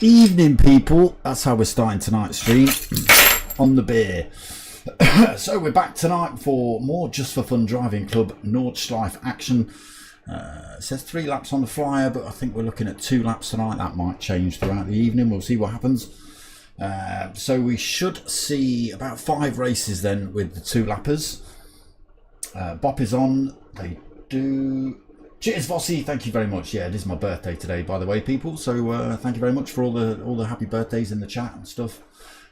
Evening people, that's how we're starting tonight's stream on the beer. So we're back tonight for more Just for Fun Driving Club Nordshliefe action. It says 3 laps on the flyer, but I think we're looking at 2 laps tonight. That might change throughout the evening, we'll see what happens. So we should see about 5 races then with the 2 lappers. Bop is on, they do. Cheers, Vossi, thank you very much. Yeah, it is my birthday today, by the way, people. So thank you very much for all the happy birthdays in the chat and stuff.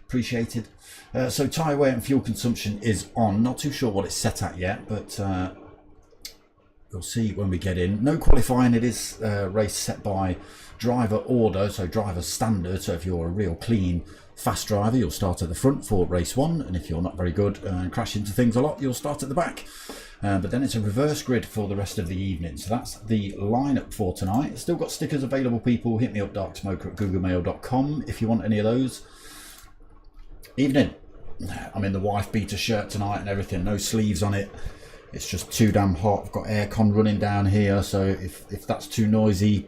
Appreciated. So tyre wear and fuel consumption is on. Not too sure what it's set at yet, but we'll see when we get in. No qualifying. It is race set by driver order, so driver standard. So if you're a real clean, fast driver, you'll start at the front for race 1, and if you're not very good and crash into things a lot, you'll start at the back. But then it's a reverse grid for the rest of the evening. So that's the lineup for tonight. Still got stickers available, people. Hit me up, darksmoker@googlemail.com if you want any of those. Evening. I'm in the wife beater shirt tonight and everything. No sleeves on it. It's just too damn hot. I've got aircon running down here. So if that's too noisy,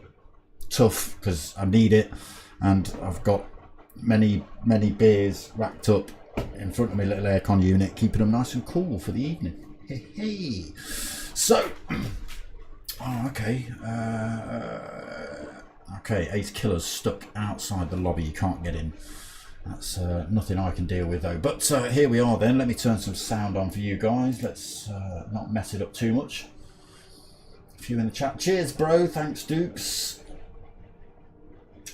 tough, because I need it. And I've got many beers racked up in front of my little aircon unit, keeping them nice and cool for the evening. Hey. So, okay, Ace Killer's stuck outside the lobby. You can't get in. That's nothing I can deal with though. But here we are then. Let me turn some sound on for you guys. Let's not mess it up too much. A few in the chat. Cheers, bro. Thanks, Dukes.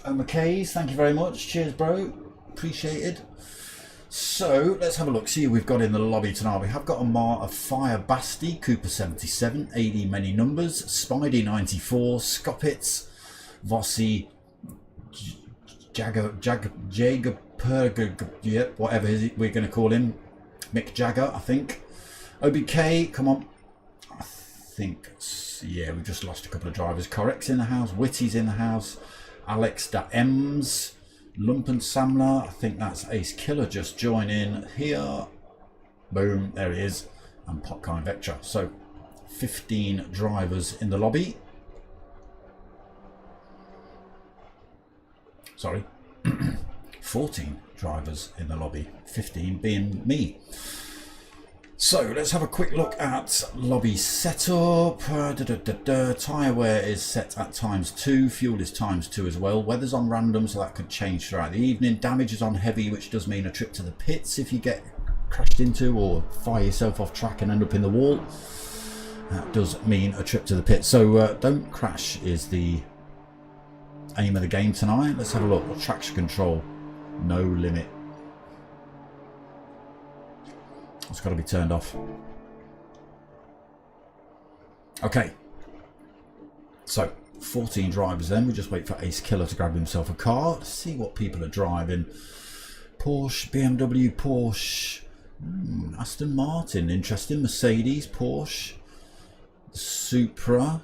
Oh, McKay's. Thank you very much. Cheers, bro. Appreciated. So let's have a look, see who we've got in the lobby tonight. We have got a Fire Basti, Cooper 77, AD many numbers, Spidey 94, Scoppitz, Vossi, Jagger, yep, whatever we're going to call him, Mick Jagger, I think. OBK, come on. I think, yeah, we've just lost a couple of drivers. Correct's in the house, Witty's in the house, Alex da Ems. Lumpen Samler, I think that's Ace Killer just join in here. Boom, there he is. And Popcorn Vectra. So 15 drivers in the lobby. Sorry, 14 drivers in the lobby, 15 being me. So let's have a quick look at lobby setup. Tyre wear is set at ×2, fuel is ×2 as well. Weather's on random, so that could change throughout the evening. Damage is on heavy, which does mean a trip to the pits if you get crashed into or fire yourself off track and end up in the wall. That does mean a trip to the pits. So don't crash is the aim of the game tonight. Let's have a look. Traction control, no limit. It's got to be turned off. Okay, so 14 drivers then. We just wait for Ace Killer to grab himself a car. Let's see what people are driving. Porsche, BMW, Porsche, Aston Martin, interesting. Mercedes, Porsche, Supra,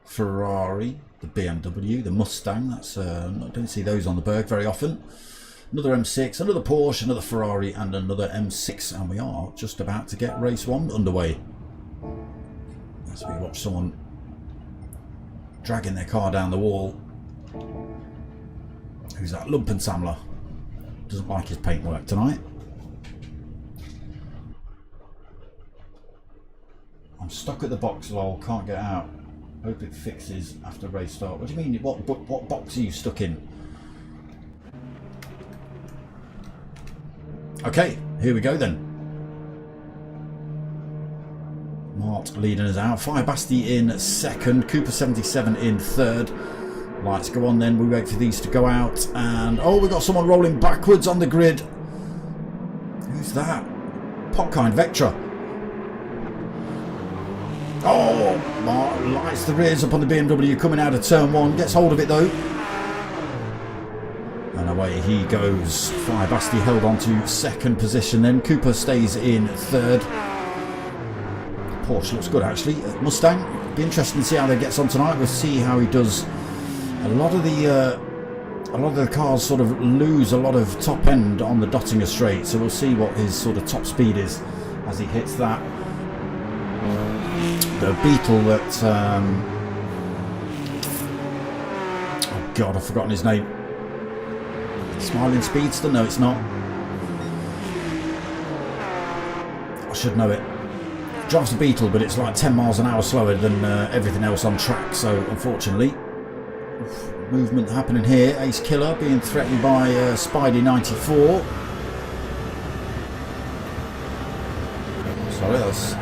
Ferrari, the BMW, the Mustang. That's I don't see those on the Berg very often. Another M6, another Porsche, another Ferrari, and another M6, and we are just about to get race 1 underway. As we watch someone dragging their car down the wall. Who's that? Lumpen Samler. Doesn't like his paintwork tonight. I'm stuck at the box, lol. Can't get out. Hope it fixes after race start. What do you mean? What box are you stuck in? Okay, here we go then. Mart leading us out. Fire Basti in second. Cooper 77 in third. Lights go on then. We wait for these to go out. And oh, we've got someone rolling backwards on the grid. Who's that? Popkind Vectra. Oh, Mart lights the rears up on the BMW coming out of turn one. Gets hold of it though. And away he goes. Fire Basti held on to second position then. Cooper stays in third. Porsche looks good actually. Mustang, be interesting to see how they gets on tonight. We'll see how he does. A lot of the cars sort of lose a lot of top end on the Dottinger straight, so we'll see what his sort of top speed is as he hits that. The Beetle that oh god, I've forgotten his name. Smiling Speedster? No, it's not. I should know it. Drives the Beetle, but it's like 10 miles an hour slower than everything else on track, so unfortunately. Movement happening here. Ace Killer being threatened by Spidey 94. Sorry, that's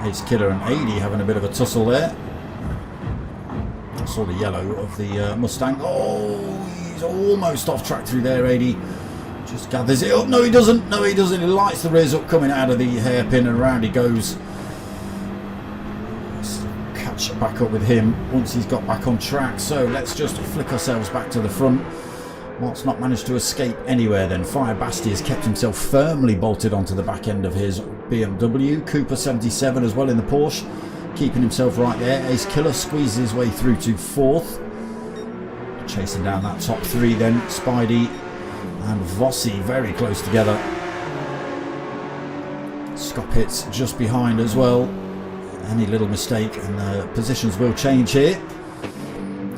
Ace Killer and 80 having a bit of a tussle there. I saw the yellow of the Mustang. Oh, he's almost off track through there, 80. Just gathers it up. No, he doesn't. No, he doesn't. He lights the rears up coming out of the hairpin and around he goes. Let's catch back up with him once he's got back on track. So let's just flick ourselves back to the front. Mart's not managed to escape anywhere then. Fire Basti has kept himself firmly bolted onto the back end of his BMW. Cooper 77 as well in the Porsche, keeping himself right there. Ace Killer squeezes his way through to fourth. Chasing down that top three then. Spidey and Vossi very close together. Scoppit's just behind as well. Any little mistake and the positions will change here.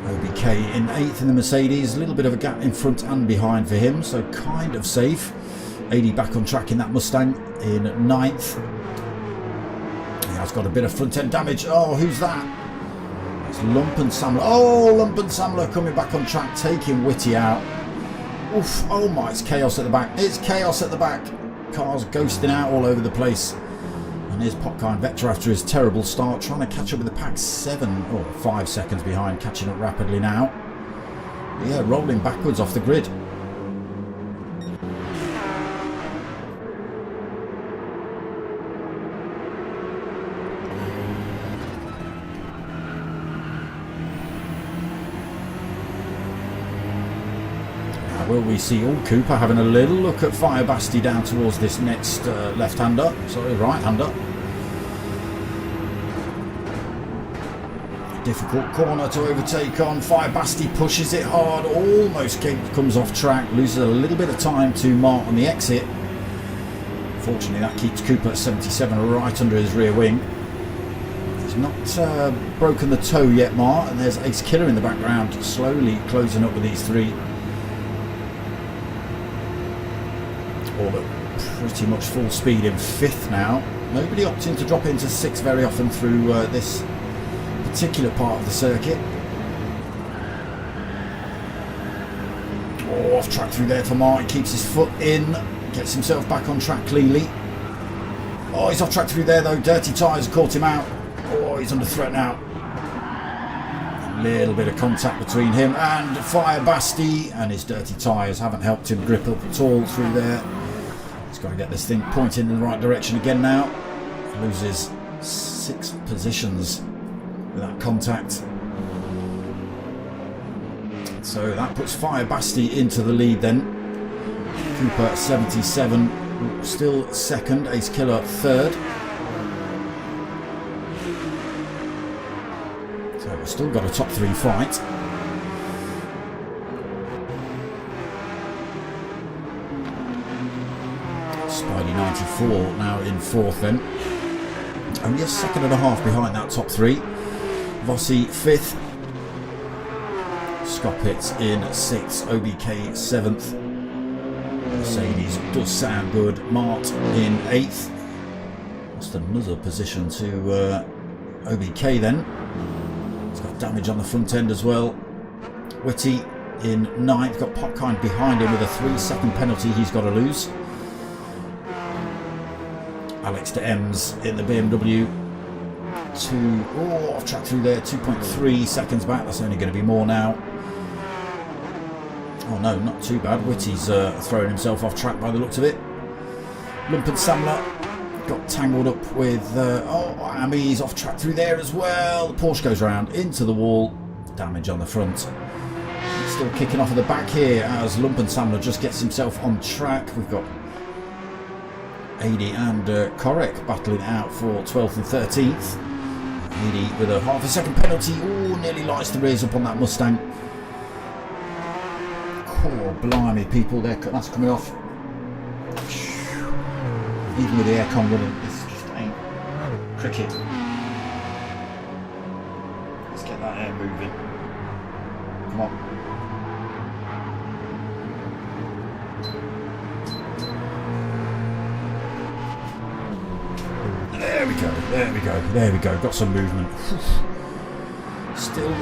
OBK in 8th in the Mercedes. A little bit of a gap in front and behind for him, so kind of safe. 80 back on track in that Mustang in 9th. He has got a bit of front end damage. Oh, who's that? It's Lump and Samler. Oh, Lump and Samler coming back on track, taking Whitty out. Oof, oh my, it's chaos at the back. It's chaos at the back. Cars ghosting out all over the place. And here's Popkind Vector after his terrible start, trying to catch up with the pack 5 seconds behind, catching up rapidly now. Yeah, rolling backwards off the grid. Will we see Cooper having a little look at Fire Basti down towards this next left-hander, sorry, right-hander. Difficult corner to overtake on. Fire Basti pushes it hard, almost comes off track, loses a little bit of time to Mart on the exit. Fortunately, that keeps Cooper at 77 right under his rear wing. He's not broken the toe yet, Mart, and there's Ace Killer in the background, slowly closing up with these three. All at pretty much full speed in 5th now. Nobody opting to drop into 6th very often through this particular part of the circuit. Oh, off track through there for Mart. He keeps his foot in, gets himself back on track cleanly. Oh, he's off track through there though. Dirty tyres caught him out. Oh, he's under threat now. A little bit of contact between him and Fire Basti, and his dirty tyres haven't helped him grip up at all through there. He's got to get this thing pointing in the right direction again now. Loses 6 positions with that contact. So that puts Fire Basti into the lead then. Cooper 77, still 2nd. Ace Killer 3rd. So we've still got a top 3 fight. Spidey 94 now in 4th then. Only a second and a half behind that top 3. Vossi 5th. Scoppit's in 6th. OBK 7th. Mercedes does sound good. Mart in 8th. Lost another position to OBK then. He's got damage on the front end as well. Whitty in 9th. Got Popkind behind him with a 3-second penalty he's got to lose. Alex de Ems in the BMW. Off track through there, 2.3 seconds back. That's only going to be more now. Oh no, not too bad. Whitty's throwing himself off track by the looks of it. Lumpen Samler got tangled up with... Ami's off track through there as well. The Porsche goes round into the wall. Damage on the front. Still kicking off at the back here as Lumpen Samler just gets himself on track. We've got Adi and Korek battling out for 12th and 13th. Adi with a half a second penalty. Oh, nearly lights the rears up on that Mustang. Oh, blimey, people, that's coming off. Even with the aircon running, this just ain't cricket. Let's get that air moving. Come on. There we go, there we go, there we go. Got some movement. Still,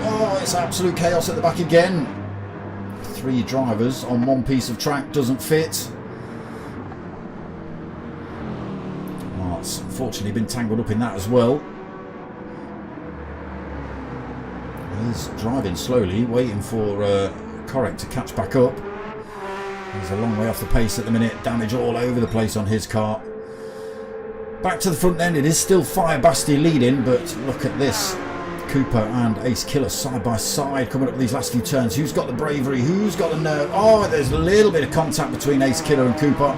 it's absolute chaos at the back again. 3 drivers on one piece of track doesn't fit. Mart's unfortunately been tangled up in that as well. He's driving slowly, waiting for Korek to catch back up. He's a long way off the pace at the minute. Damage all over the place on his car. Back to the front then, it is still Fire Basti leading, but look at this. Cooper and Ace Killer side by side coming up these last few turns. Who's got the bravery? Who's got the nerve? Oh, there's a little bit of contact between Ace Killer and Cooper.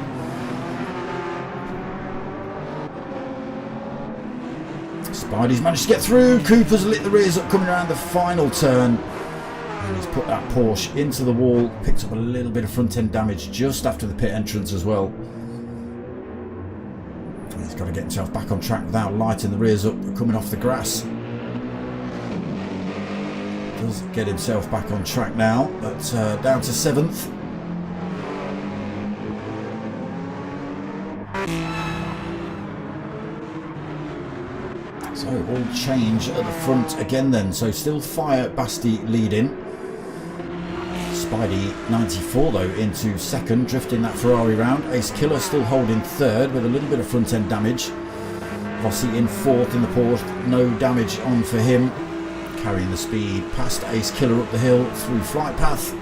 Spidey's managed to get through. Cooper's lit the rears up coming around the final turn. And he's put that Porsche into the wall. Picked up a little bit of front end damage just after the pit entrance as well. He's got to get himself back on track without lighting the rears up coming off the grass. Does get himself back on track now, but down to 7th. So all change at the front again then. So still Fire Basti leading. Spidey 94 though into 2nd, drifting that Ferrari round. Ace Killer still holding 3rd with a little bit of front end damage. Vossi in 4th in the Porsche, no damage on for him. Carrying the speed past Ace Killer up the hill through flight path.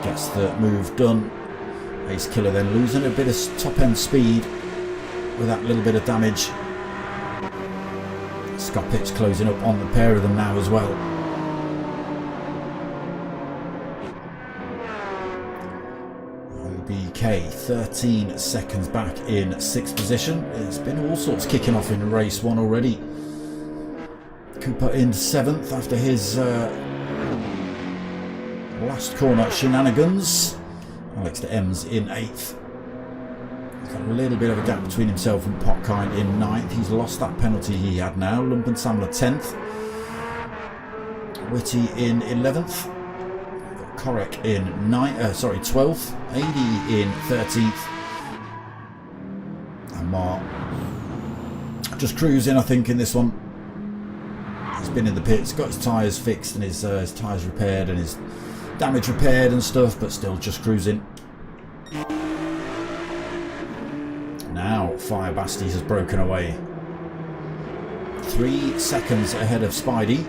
Gets the move done. Ace Killer then losing a bit of top end speed with that little bit of damage. Scott Pitt's closing up on the pair of them now as well. OBK 13 seconds back in 6th position. It's been all sorts kicking off in race 1 already. Cooper in 7th after his last corner shenanigans. Alex de Ems in 8th. He's got a little bit of a gap between himself and Popkind in 9th. He's lost that penalty he had now. Lumpen Samler 10th. Whitty in 11th. Korek in 12th. AD in 13th. And Mark just cruising, I think, in this one. He's been in the pits, got his tyres fixed and his tyres repaired and his damage repaired and stuff, but still just cruising. Now Fire Bastis has broken away. 3 seconds ahead of Spidey.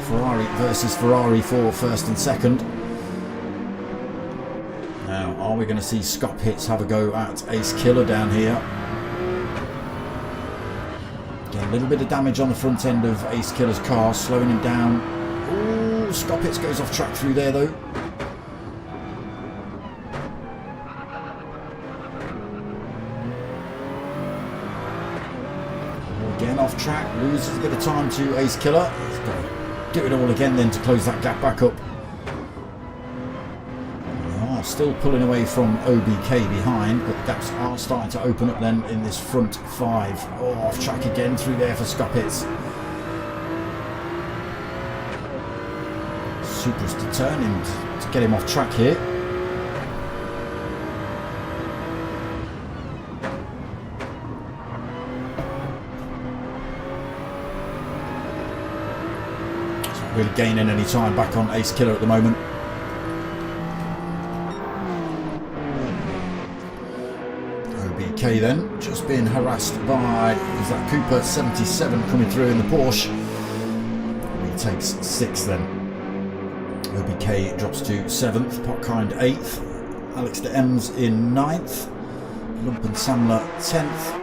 Ferrari versus Ferrari for 1st and 2nd. Now, are we going to see Scott Hits have a go at Ace Killer down here? A little bit of damage on the front end of Ace Killer's car, slowing him down. Ooh, Scott Pitts goes off track through there though. Again off track, loses a bit of time to Ace Killer. He's got to do it all again then to close that gap back up. Still pulling away from OBK behind, but gaps are starting to open up then in this front 5. Oh, off track again through there for Scoppets. Supra's determined to get him off track here. So really gaining any time back on Ace Killer at the moment. OBK then, just being harassed by, is that Cooper 77 coming through in the Porsche. He takes 6th then. OBK drops to 7th, Potkind 8th, Alex de Ems in 9th, Lump and Samler 10th.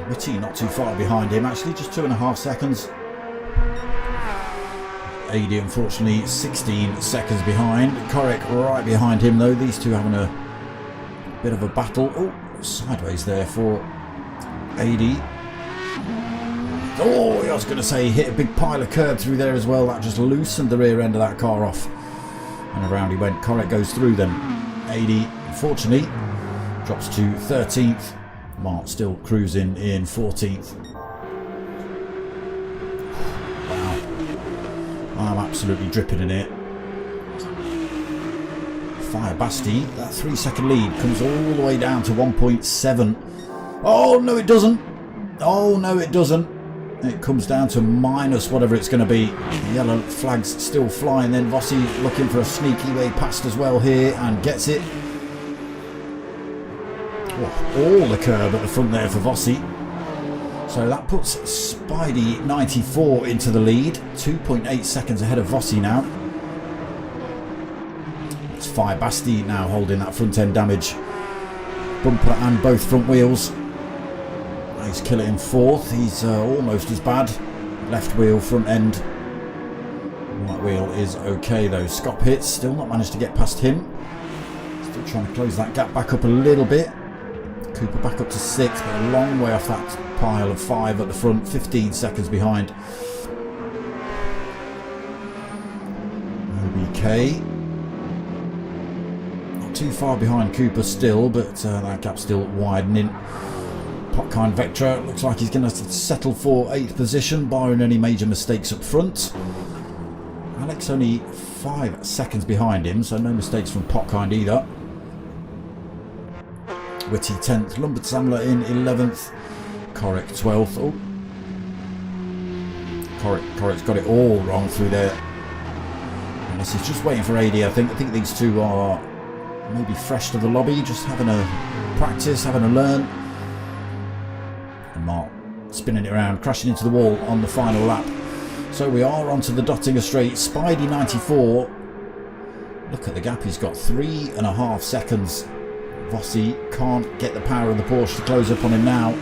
Whitty not too far behind him, actually just 2.5 seconds. AD unfortunately 16 seconds behind. Korek right behind him though. These two having a bit of a battle. Oh, sideways there for AD. Oh, I was going to say hit a big pile of curb through there as well. That just loosened the rear end of that car off. And around he went. Korek goes through then. AD unfortunately drops to 13th. Mark still cruising in 14th. I'm absolutely dripping in it. Fire Basti, that 3-second lead comes all the way down to 1.7. Oh no it doesn't. Oh no it doesn't. It comes down to minus whatever it's going to be. The yellow flag's still flying then. Vossi looking for a sneaky way past as well here and gets it. Oh, all the curb at the front there for Vossi. So that puts Spidey 94 into the lead, 2.8 seconds ahead of Vossi now. It's Fire Basti now holding that front end damage. Bumper and both front wheels. Ace Killer in 4th, he's almost as bad. Left wheel, front end. Right wheel is okay though. Scott Pitts still not managed to get past him. Still trying to close that gap back up a little bit. Cooper back up to 6th, but a long way off that pile of 5 at the front, 15 seconds behind. OBK not too far behind Cooper still, but that gap's still widening. Potkind Vectra looks like he's going to settle for 8th position, barring any major mistakes up front. Alex only 5 seconds behind him, so no mistakes from Potkind either. Whitty 10th, Lumbert Samler in 11th, Korek 12th. Oh, Korek's got it all wrong through there. Unless he's just waiting for AD, I think these two are maybe fresh to the lobby, just having a practice, having a learn. And Mark spinning it around, crashing into the wall on the final lap. So we are onto the Dottinger Straight. Spidey 94. Look at the gap, he's got 3.5 seconds. Vossi can't get the power of the Porsche to close up on him now.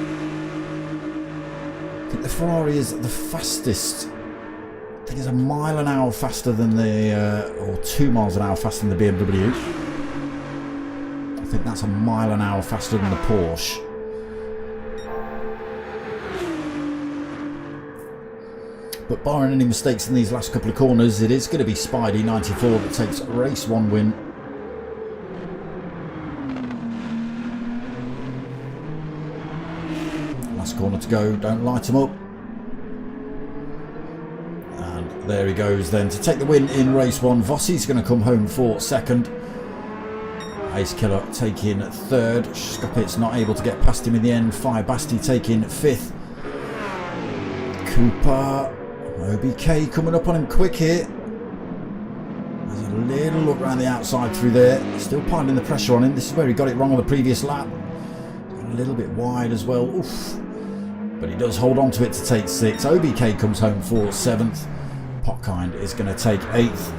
I think the Ferrari is the fastest. I think it's 1 mile an hour faster than the, or 2 miles an hour faster than the BMW. I think that's 1 mile an hour faster than the Porsche. But barring any mistakes in these last couple of corners, it is going to be Spidey 94 that takes race 1 win. Last corner to go, don't light him up. And there he goes then to take the win in race 1. Vossi's going to come home for 2nd. Ace Killer taking 3rd. Skopit's not able to get past him in the end. Fire Basti taking 5th. Cooper, OBK coming up on him quick here. There's a little look around the outside through there. Still piling the pressure on him. This is where he got it wrong on the previous lap. A little bit wide as well. Oof. But he does hold on to it to take 6th. OBK comes home for 7th. Potkind is going to take 8th.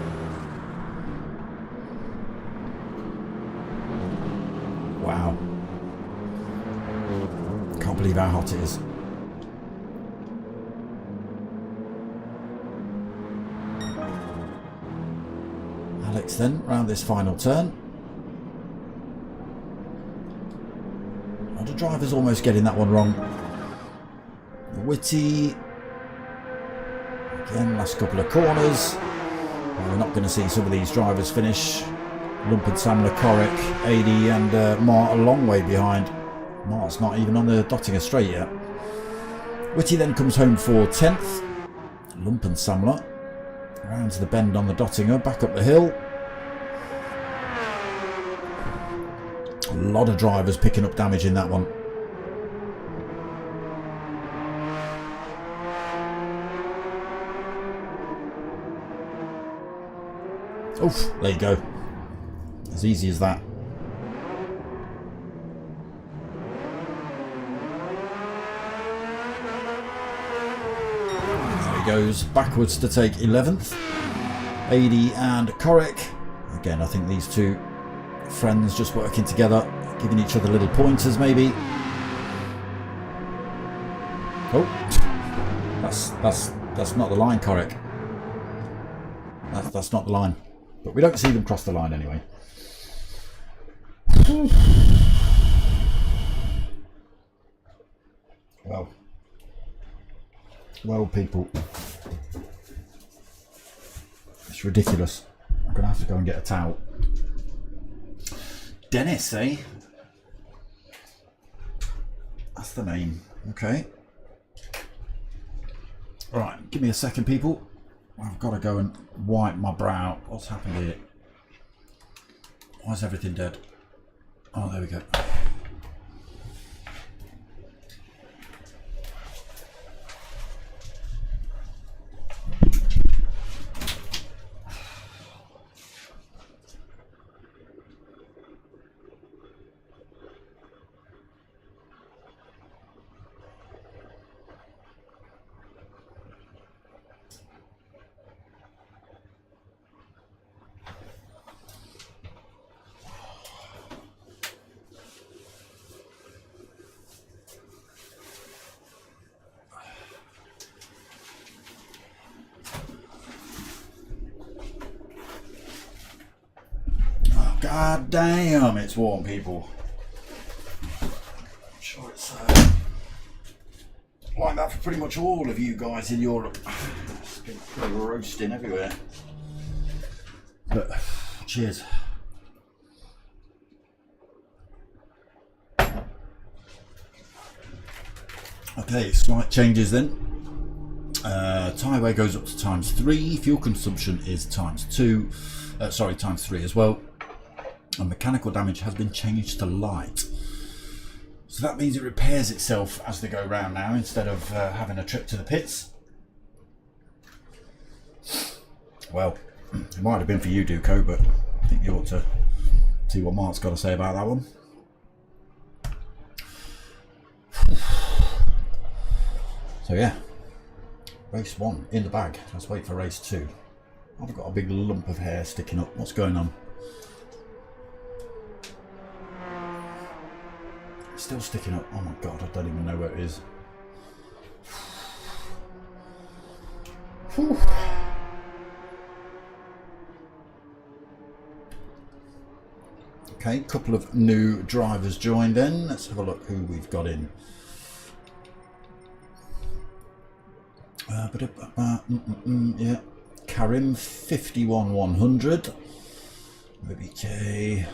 Wow. Can't believe how hot it is. Alex then round this final turn. And the driver's almost getting that one wrong. Whitty. Again, last couple of corners. We're not going to see some of these drivers finish. Lumped, Samler, Korek, AD and Mart a long way behind. Mart's not even on the Dottinger Straight yet. Whitty then comes home for 10th. Lump and Samler rounds the bend on the Dottinger, back up the hill. A lot of drivers picking up damage in that one. Oof, there you go. As easy as that. There he goes, backwards to take 11th. Adi and Korek. Again, I think these two friends just working together, giving each other little pointers maybe. Oh, that's not the line, Korek. That's not the line. But we don't see them cross the line anyway. Well, people, it's ridiculous. I'm gonna have to go and get a towel. Dennis, eh? That's the name. Okay. Right, give me a second, people. I've got to go and wipe my brow. What's happened here? Why is everything dead? Oh, there we go. God damn, it's warm, people. I'm sure it's like that for pretty much all of you guys in Europe. It's been pretty roasting everywhere. But cheers. Okay, slight changes then. Tyre wear goes up to ×3. Fuel consumption is ×2. ×3 as well. And mechanical damage has been changed to light. So that means it repairs itself as they go round now, instead of having a trip to the pits. Well, it might have been for you, Duco, but I think you ought to see what Mark's got to say about that one. So yeah, race 1 in the bag. Let's wait for race 2. I've got a big lump of hair sticking up. What's going on? Still sticking up. Oh my god, I don't even know where it is. Whew. Okay, a couple of new drivers joined in. Let's have a look who we've got in. Yeah, Karim 51100. BK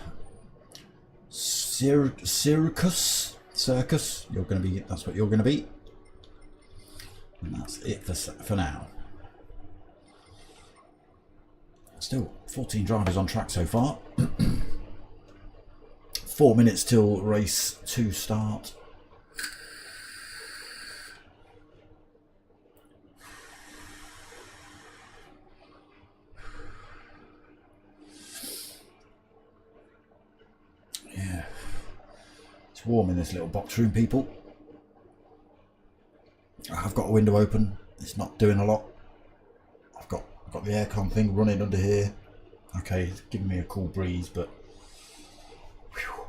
Circus. You're going to be. That's what you're going to be. And that's it for now. Still 14 drivers on track so far. 4 minutes till race 2 start. Yeah, it's warm in this little box room, people. I've got a window open. It's not doing a lot. I've got the aircon thing running under here. Okay, it's giving me a cool breeze, but whew,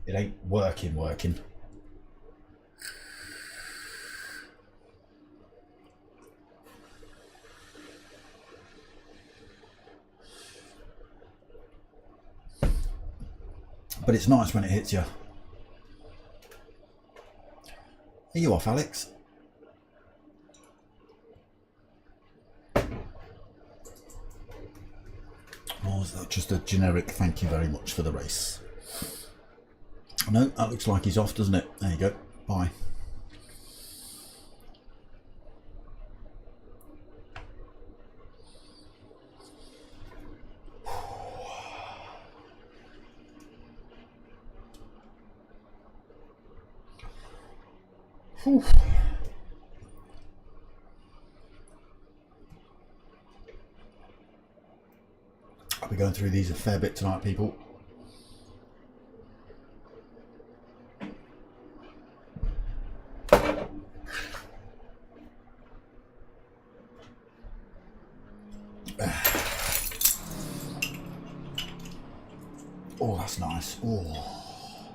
it ain't working. But it's nice when it hits you. Are you off, Alex? Or is that just a generic thank you very much for the race? No, that looks like he's off, doesn't it? There you go. Bye. Whew. We're going through these a fair bit tonight, people. Oh, that's nice. Oh,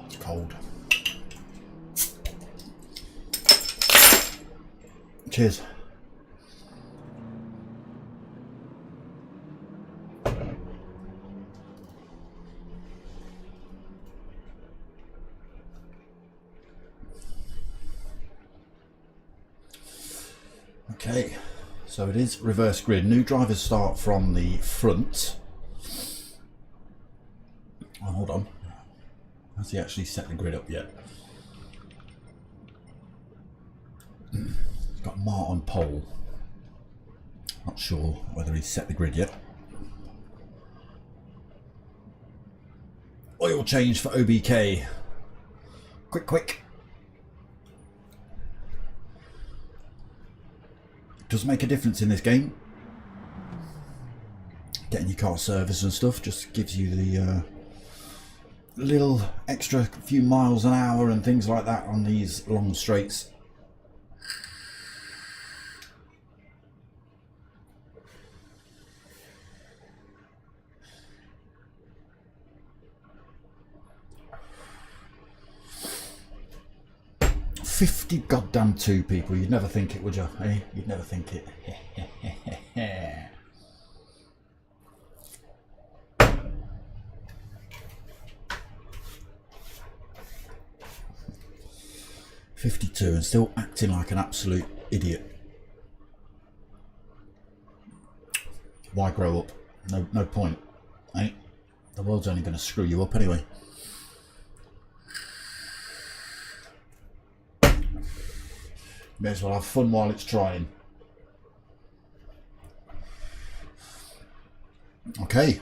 it's cold. Cheers. Okay, so it is reverse grid. New drivers start from the front. Oh, hold on. Has he actually set the grid up yet? He's got Mart on pole. Not sure whether he's set the grid yet. Oil change for OBK. Quick, quick. Does make a difference in this game. Getting your car serviced and stuff just gives you the little extra few miles an hour and things like that on these long straights. $50 goddamn 2 people. You'd never think it, would you? Eh? You'd never think it. $52 and still acting like an absolute idiot. Why grow up? No point. Eh? The world's only going to screw you up anyway. May as well have fun while it's trying. Okay.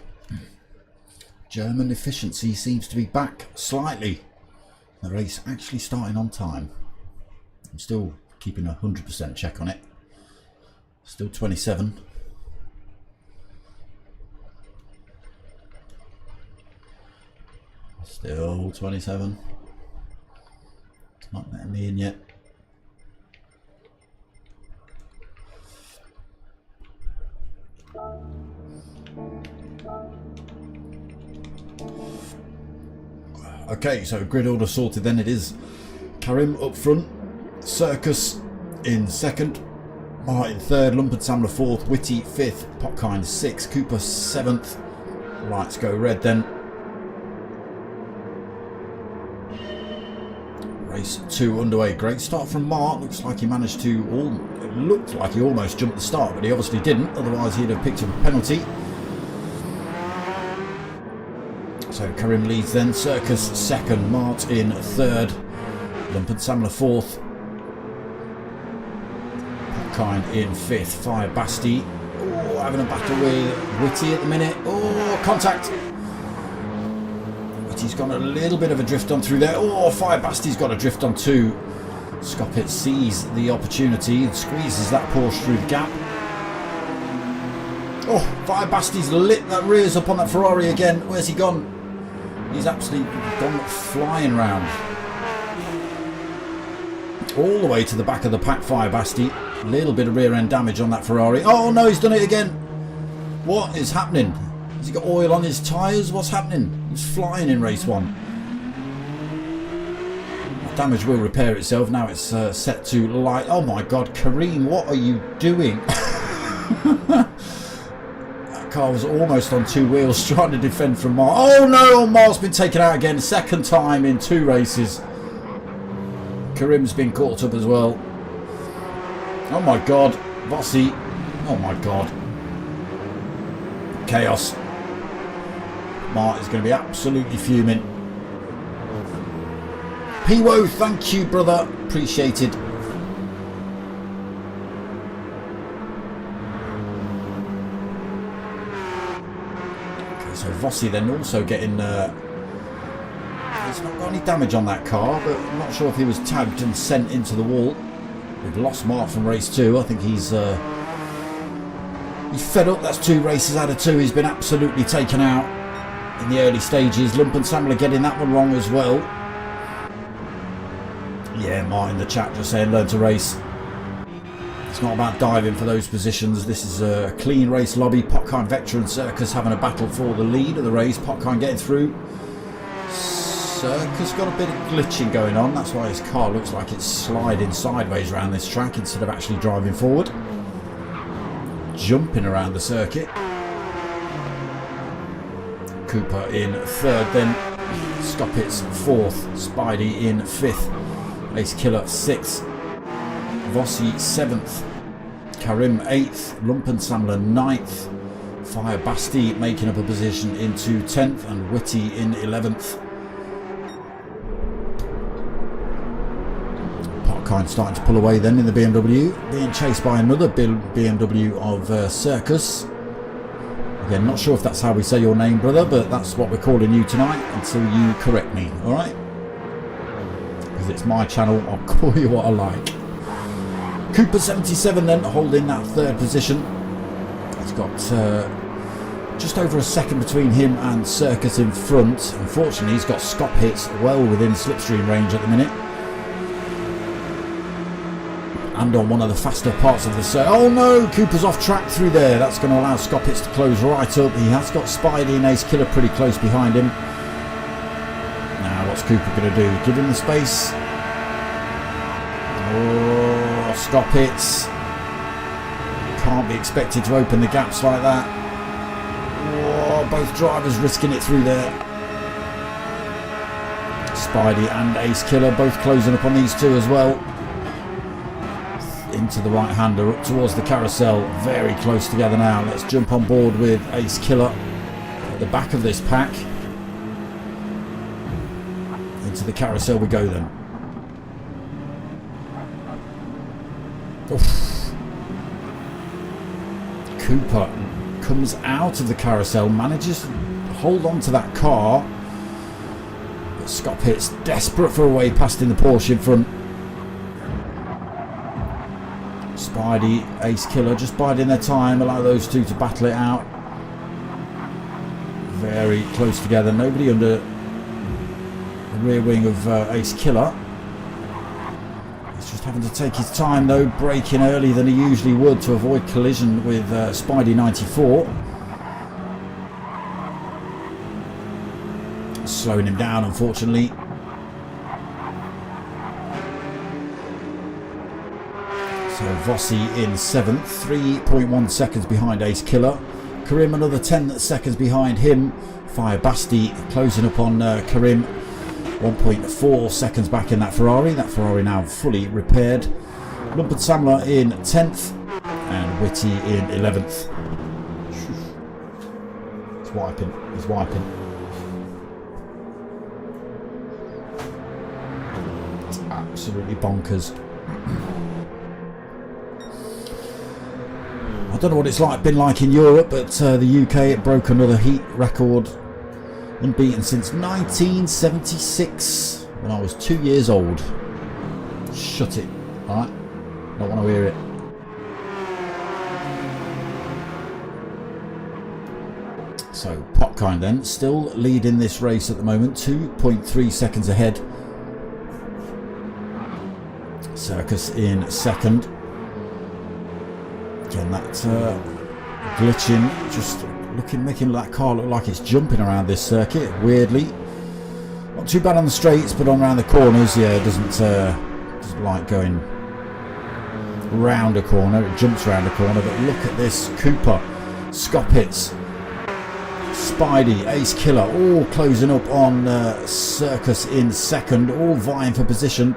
German efficiency seems to be back slightly. The race actually starting on time. I'm still keeping a 100% check on it. Still 27. Still 27. It's not letting me in yet. Okay, so grid order sorted then. It is Karim up front, Circus in second, Martin third, Lumpensamler fourth, Whitty fifth, Potkind sixth, Cooper seventh. Lights go red then. Race 2 underway. Great start from Mart. Looks like he managed to it looked like he almost jumped the start, but he obviously didn't, otherwise he'd have picked up a penalty. So Karim leads then, Circus second, Mart in third, Lumpensamler fourth, Potkind in fifth, Fire Basti having a battle with Whitty at the minute. Oh, contact! Whitty's got a little bit of a drift on through there. Oh, Fire Basti's got a drift on too. Scoppet sees the opportunity and squeezes that Porsche through the gap. Oh, Fire Basti's lit that rears up on that Ferrari again. Where's he gone? He's absolutely gone flying round. All the way to the back of the pack, Fire Basti. A little bit of rear end damage on that Ferrari. Oh no, he's done it again. What is happening? Has he got oil on his tyres? What's happening? He's flying in race 1. That damage will repair itself. Now it's set to light. Oh my god, Karim, what are you doing? Car was almost on 2 wheels trying to defend from Mart. Oh no, Mart's been taken out again, second time in 2 races. Karim's been caught up as well. Oh my god, Vossi. Oh my god. Chaos. Mart is going to be absolutely fuming. Piwo, thank you brother, appreciated. So Vossi then also getting, he's not got any damage on that car, but I'm not sure if he was tagged and sent into the wall. We've lost Mart from race 2. I think he's He's fed up. That's 2 races out of 2. He's been absolutely taken out in the early stages. Lump and Samler getting that one wrong as well. Yeah, Martin in the chat just saying learn to race. It's not about diving for those positions. This is a clean race lobby. Potkine Veteran Circus having a battle for the lead of the race. Potkine getting through. Circus got a bit of glitching going on. That's why his car looks like it's sliding sideways around this track instead of actually driving forward. Jumping around the circuit. Cooper in 3rd, then Scoppit's 4th, Spidey in 5th, Ace Killer 6th, Vossi 7th, Karim 8th, Lumpen Samler 9th, Fire Basti making up a position into 10th, and Witty in 11th. Potkine starting to pull away then in the BMW, being chased by another BMW of Circus. Again, not sure if that's how we say your name, brother, but that's what we're calling you tonight until you correct me, alright? Because it's my channel, I'll call you what I like. Cooper 77 then, holding that 3rd position. He's got just over a second between him and Circus in front. Unfortunately, he's got Scott hits well within slipstream range at the minute. And on one of the faster parts of the circuit. Oh no, Cooper's off track through there. That's going to allow Scoppitz to close right up. He has got Spidey and Ace Killer pretty close behind him. Now what's Cooper going to do? Give him the space. Oh, Scoppitz. Can't be expected to open the gaps like that. Oh, both drivers risking it through there. Spidey and Ace Killer both closing up on these two as well. Into the right hander up towards the carousel, very close together now. Let's jump on board with Ace Killer at the back of this pack. Into the carousel we go then. Oof. Cooper comes out of the carousel, manages to hold on to that car, but Scott Pitt's desperate for a way past in the Porsche in front. Spidey, Ace Killer just biding their time, allow those two to battle it out. Very close together, nobody under the rear wing of Ace Killer. He's just having to take his time though, braking earlier than he usually would to avoid collision with Spidey 94. Slowing him down unfortunately. So Vossi in 7th, 3.1 seconds behind Ace Killer. Karim another 10 seconds behind him. Fire Basti closing up on Karim. 1.4 seconds back in that Ferrari. That Ferrari now fully repaired. Lumpert Samler in 10th and Witty in 11th. He's wiping, he's wiping. It's absolutely bonkers. I don't know what it's been like in Europe, but the UK, it broke another heat record, unbeaten since 1976, when I was 2 years old. Shut it, alright? Don't want to hear it. So, Potkine then, still leading this race at the moment, 2.3 seconds ahead. Circus in 2nd. Again, that glitching, just making that car look like it's jumping around this circuit, weirdly. Not too bad on the straights, but on around the corners, yeah, it doesn't like going round a corner, it jumps around a corner. But look at this, Cooper, Scoppitz, Spidey, Ace Killer, all closing up on Circus in 2nd, all vying for position.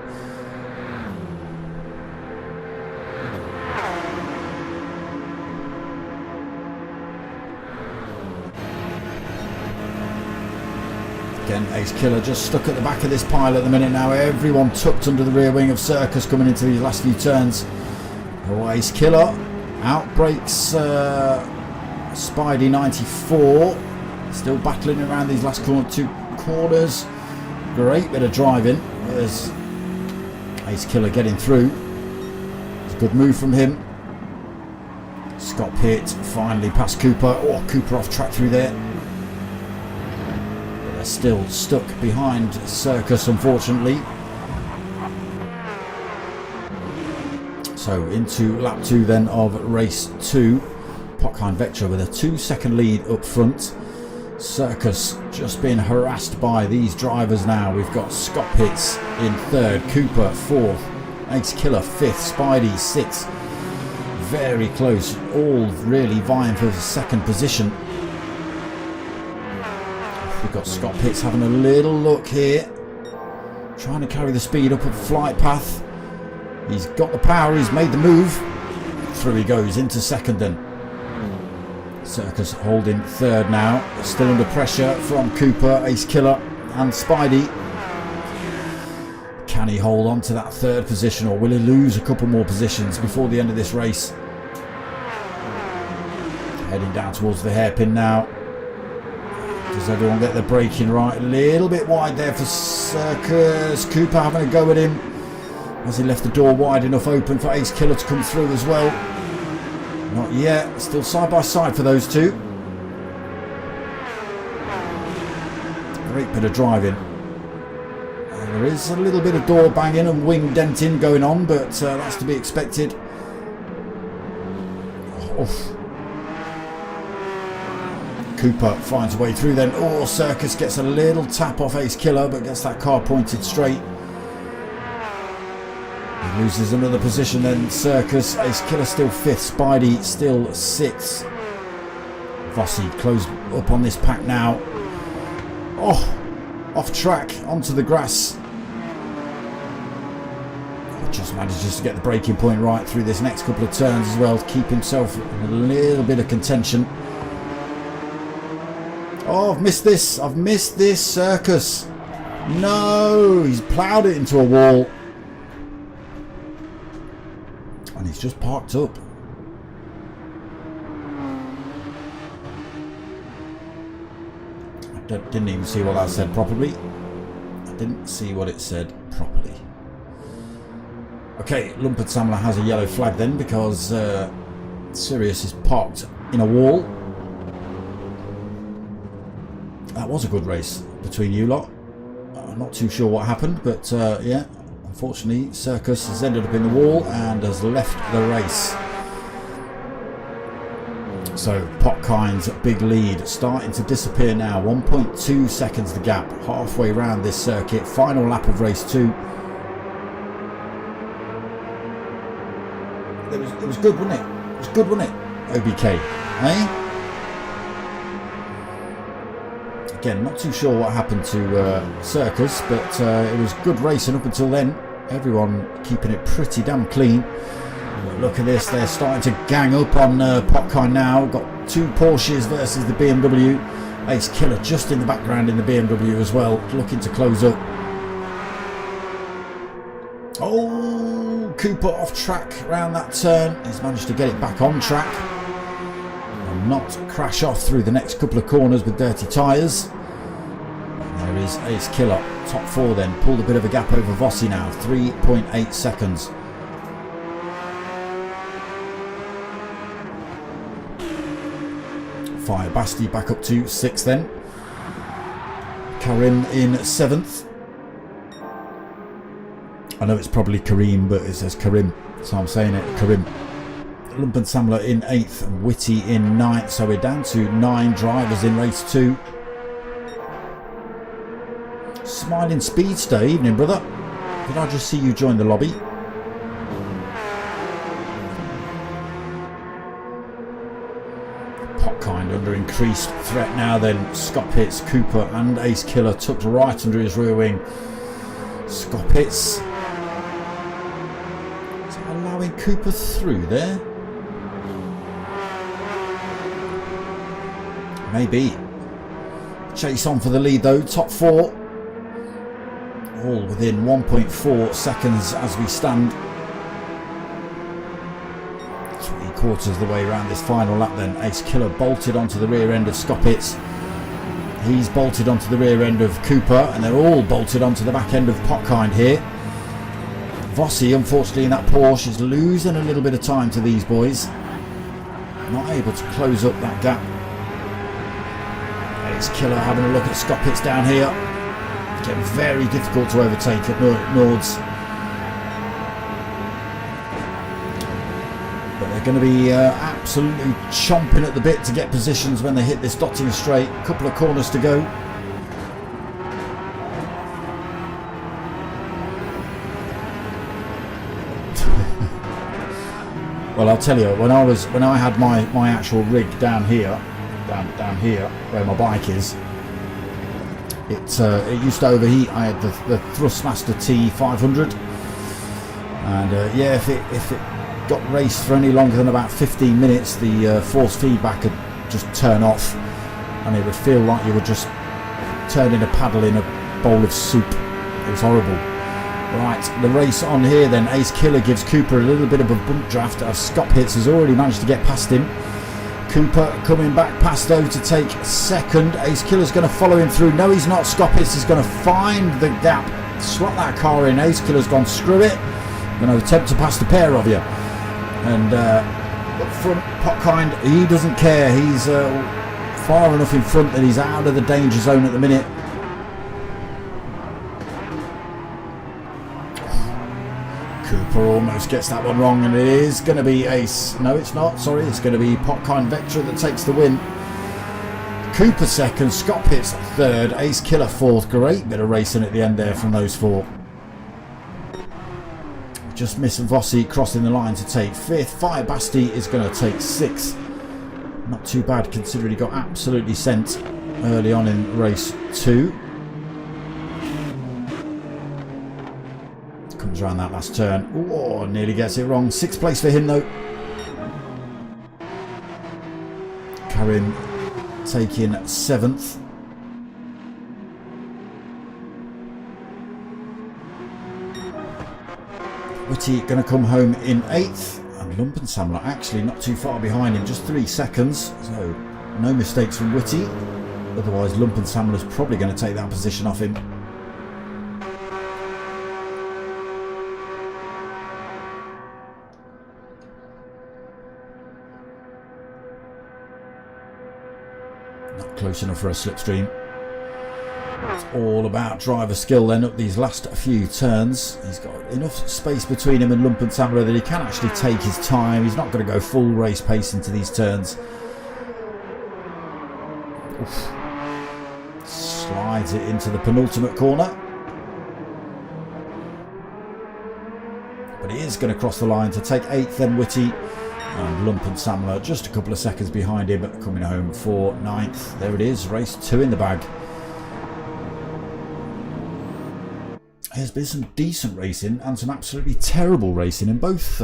Again, Ace Killer just stuck at the back of this pile at the minute now. Everyone tucked under the rear wing of Circus coming into these last few turns. Oh, Ace Killer outbreaks Spidey 94. Still battling around these last two corners. Great bit of driving. There's Ace Killer getting through. It's a good move from him. Scott Pitt finally past Cooper. Oh, Cooper off track through there. But they're still stuck behind Circus, unfortunately. So into lap 2 then of race 2. Pockheim Vectra with a 2-second lead up front. Circus just being harassed by these drivers now. We've got Scott Pitts in 3rd, Cooper 4th, Ace Killer 5th, Spidey 6th. Very close, all really vying for the 2nd position. We've got Scott Pitts having a little look here, trying to carry the speed up a flight path. He's got the power, he's made the move. Through he goes into 2nd then. Circus holding 3rd now, still under pressure from Cooper, Ace Killer and Spidey. Can he hold on to that 3rd position, or will he lose a couple more positions before the end of this race? Heading down towards the hairpin now. Does everyone get their braking right? A little bit wide there for Circus. Cooper having a go at him. Has he left the door wide enough open for Ace Killer to come through as well? Not yet. Still side by side for those two. Great bit of driving. There is a little bit of door banging and wing denting going on, but that's to be expected. Oof. Cooper finds a way through then. Oh, Circus gets a little tap off Ace Killer, but gets that car pointed straight. He loses another position then. Circus, Ace Killer still 5th, Spidey still 6th. Vossi closed up on this pack now. Oh, off track onto the grass. Just manages to get the braking point right through this next couple of turns as well to keep himself in a little bit of contention. Oh, I've missed this. I've missed this, Circus. No, he's ploughed it into a wall. And he's just parked up. I didn't even see what that said properly. I didn't see what it said properly. Okay, Lumpert Samler has a yellow flag then because Sirius is parked in a wall. That was a good race between you lot. I'm not too sure what happened, but yeah, unfortunately Circus has ended up in the wall and has left the race. So Pockheim's big lead starting to disappear now. 1.2 seconds the gap, halfway round this circuit. Final lap of race 2. It was good, wasn't it? It was good, wasn't it? OBK, eh? Again, not too sure what happened to Circus, but it was good racing up until then. Everyone keeping it pretty damn clean. But look at this, they're starting to gang up on Pockheim now. Got 2 Porsches versus the BMW. Ace Killer just in the background in the BMW as well, looking to close up. Oh, Cooper off track around that turn. He's managed to get it back on track and not crash off through the next couple of corners with dirty tyres. There is Ace Killer, top 4 then, pulled a bit of a gap over Vossi now, 3.8 seconds. Fire Basti back up to 6th then. Karim in 7th. I know it's probably Kareem, but it says Karim, so I'm saying it, Karim. Lumpen Samler in 8th, Whitty in 9th, so we're down to 9 drivers in race 2. Smiling Speedster, evening brother. Did I just see you join the lobby? Pockheim under increased threat now then. Scott Pitts, Cooper and Ace Killer tucked right under his rear wing. Scott Pitts allowing Cooper through there. Maybe. Chase on for the lead though, top 4. All within 1.4 seconds as we stand. 3/4 of the way around this final lap then. Ace Killer bolted onto the rear end of Scott Pitts. He's bolted onto the rear end of Cooper, and they're all bolted onto the back end of Pockheim here. Vossi, unfortunately, in that Porsche is losing a little bit of time to these boys. not able to close up that gap. Ace Killer having a look at Scott Pitts down here. Getting very difficult to overtake at Nords. But they're going to be absolutely chomping at the bit to get positions when they hit this Dotting straight. A couple of corners to go. Well, I'll tell you, when I had my actual rig down here, down here where my bike is, it used to overheat. I had the Thrustmaster T500, and yeah, if it got raced for any longer than about 15 minutes, the force feedback would just turn off, and it would feel like you were just turning a paddle in a bowl of soup. It was horrible. Right, the race on here then. Ace Killer gives Cooper a little bit of a bump draft as Scott Pitts has already managed to get past him. Cooper coming back past though to take second. Ace Killer's going to follow him through. No, he's not. Scott Pitts is going to find the gap, slot that car in. Ace Killer's gone, screw it, I'm going to attempt to pass the pair of you. And up front, Potkind, he doesn't care. He's far enough in front that he's out of the danger zone at the minute. Cooper almost gets that one wrong, and it is going to be Ace. No, it's not. Sorry, it's going to be Potkind Vectra that takes the win. Cooper second, Scott Pitts third, Ace Killer fourth. Great bit of racing at the end there from those four. Just miss Vossi crossing the line to take fifth. Fire Basti is going to take sixth. Not too bad considering he got absolutely sent early on in race 2. Comes around that last turn. Oh, nearly gets it wrong. 6th place for him though. Karin taking 7th. Whitty going to come home in 8th. And Lumpensamler actually not too far behind him, just 3 seconds. So no mistakes from Whitty. Otherwise Lumpensamler's probably going to take that position off him. Close enough for a slipstream. It's all about driver skill then up these last few turns. He's got enough space between him and Lumpensamler that he can actually take his time. He's not going to go full race pace into these turns. Oof. Slides it into the penultimate corner. But he is going to cross the line to take 8th then Whitty. And Lumpensamler just a couple of seconds behind him, coming home for 9th. There it is, race 2 in the bag. There's been some decent racing and some absolutely terrible racing in both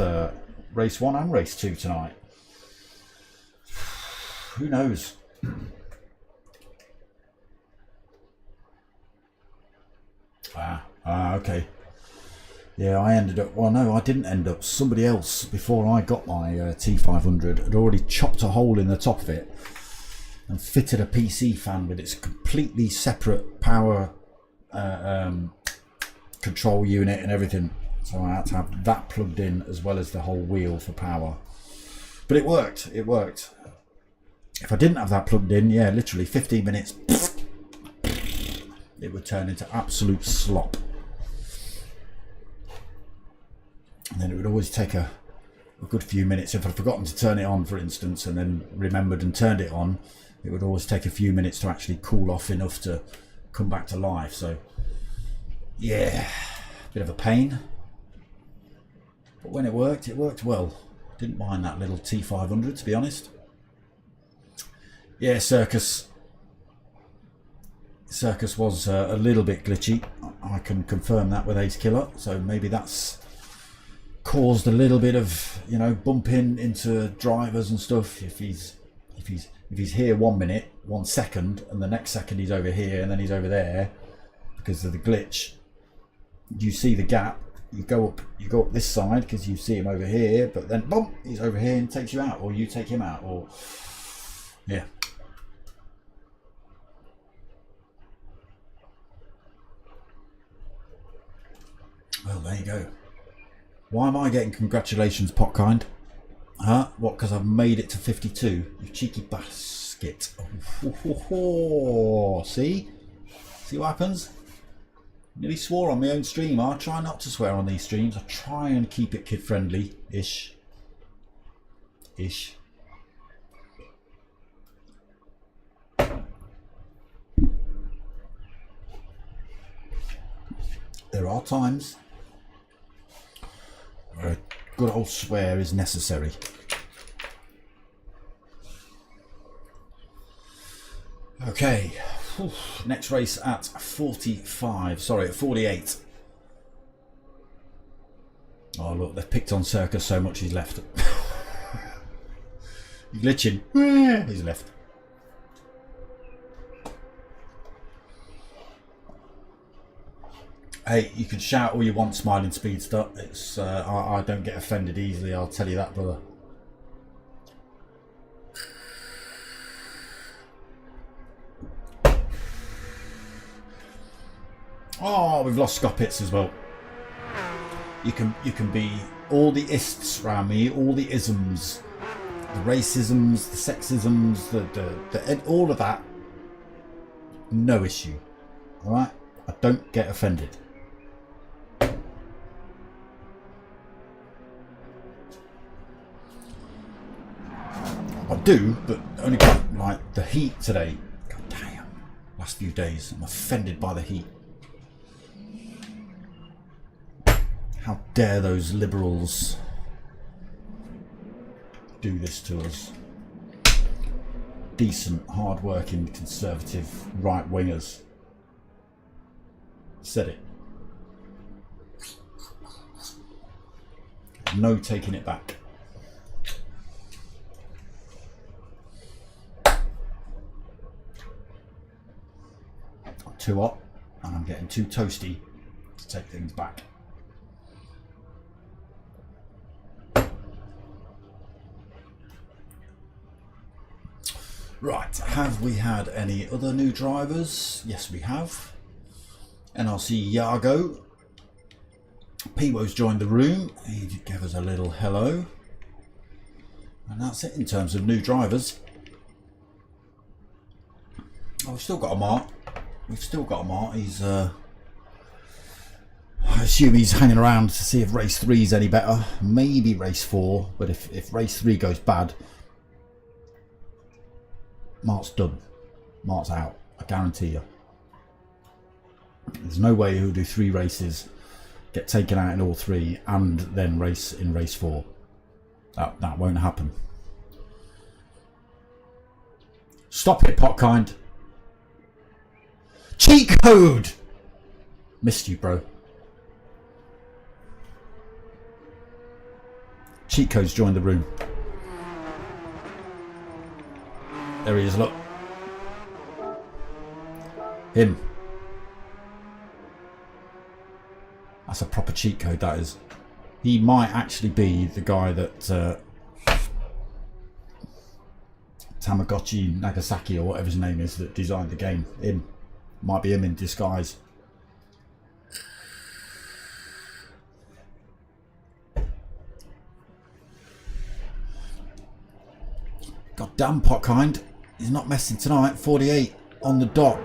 race 1 and race 2 tonight. Who knows? Okay. Yeah, I ended up, well no, I didn't end up. Somebody else, before I got my T500, had already chopped a hole in the top of it and fitted a PC fan with its completely separate power control unit and everything. So I had to have that plugged in as well as the whole wheel for power. But it worked, it worked. If I didn't have that plugged in, yeah, literally 15 minutes, it would turn into absolute slop. And then it would always take a good few minutes. If I'd forgotten to turn it on, for instance, and then remembered and turned it on, it would always take a few minutes to actually cool off enough to come back to life. So, yeah, bit of a pain. But when it worked well. Didn't mind that little T500, to be honest. Yeah, Circus was a little bit glitchy. I can confirm that with Ace Killer. So maybe that's caused a little bit of, you know, bumping into drivers and stuff. If he's here 1 minute, 1 second, and the next second he's over here and then he's over there because of the glitch, you see the gap. You go up this side because you see him over here, but then boom, he's over here and takes you out, or you take him out, or yeah. Well, there you go. Why am I getting congratulations, Potkind? Huh? What, because I've made it to 52? You cheeky basket. Oh, see? See what happens? Nearly swore on my own stream. I try not to swear on these streams. I try and keep it kid friendly-ish. There are times where a good old swear is necessary. Okay, next race at 45, sorry, at 48. Oh look, they've picked on Circus so much he's left. He's glitching. He's left. Hey, you can shout all you want, Smiling Speedster. It's I don't get offended easily, I'll tell you that, brother. Oh, we've lost Scoppets as well. You can be all the ists around me, all the isms, the racisms, the sexisms, the all of that. No issue. All right, I don't get offended. I do, but only by like the heat today. God damn, last few days I'm offended by the heat. How dare those liberals do this to us? Decent, hard-working, conservative right-wingers. Said it. No taking it back. I'm too hot and I'm getting too toasty to take things back. Right, have we had any other new drivers? Yes, we have. NRC Yargo. Piwo's joined the room. He gave us a little hello. And that's it in terms of new drivers. Oh, we've still got a Mart. We've still got a Mart. He's, I assume he's hanging around to see if race 3 is any better. Maybe race 4, but if race 3 goes bad, Mart's done. Mart's out. I guarantee you. There's no way he'll do 3 races, get taken out in all 3, and then race in race 4. That won't happen. Stop it, Potkind. Cheat code! Missed you, bro. Cheat code's joined the room. There he is, look. Him. That's a proper cheat code, that is. He might actually be the guy that Tamagotchi Nagasaki or whatever his name is that designed the game. Him. Might be him in disguise. God damn, Potkind. He's not messing tonight. 48 on the dot.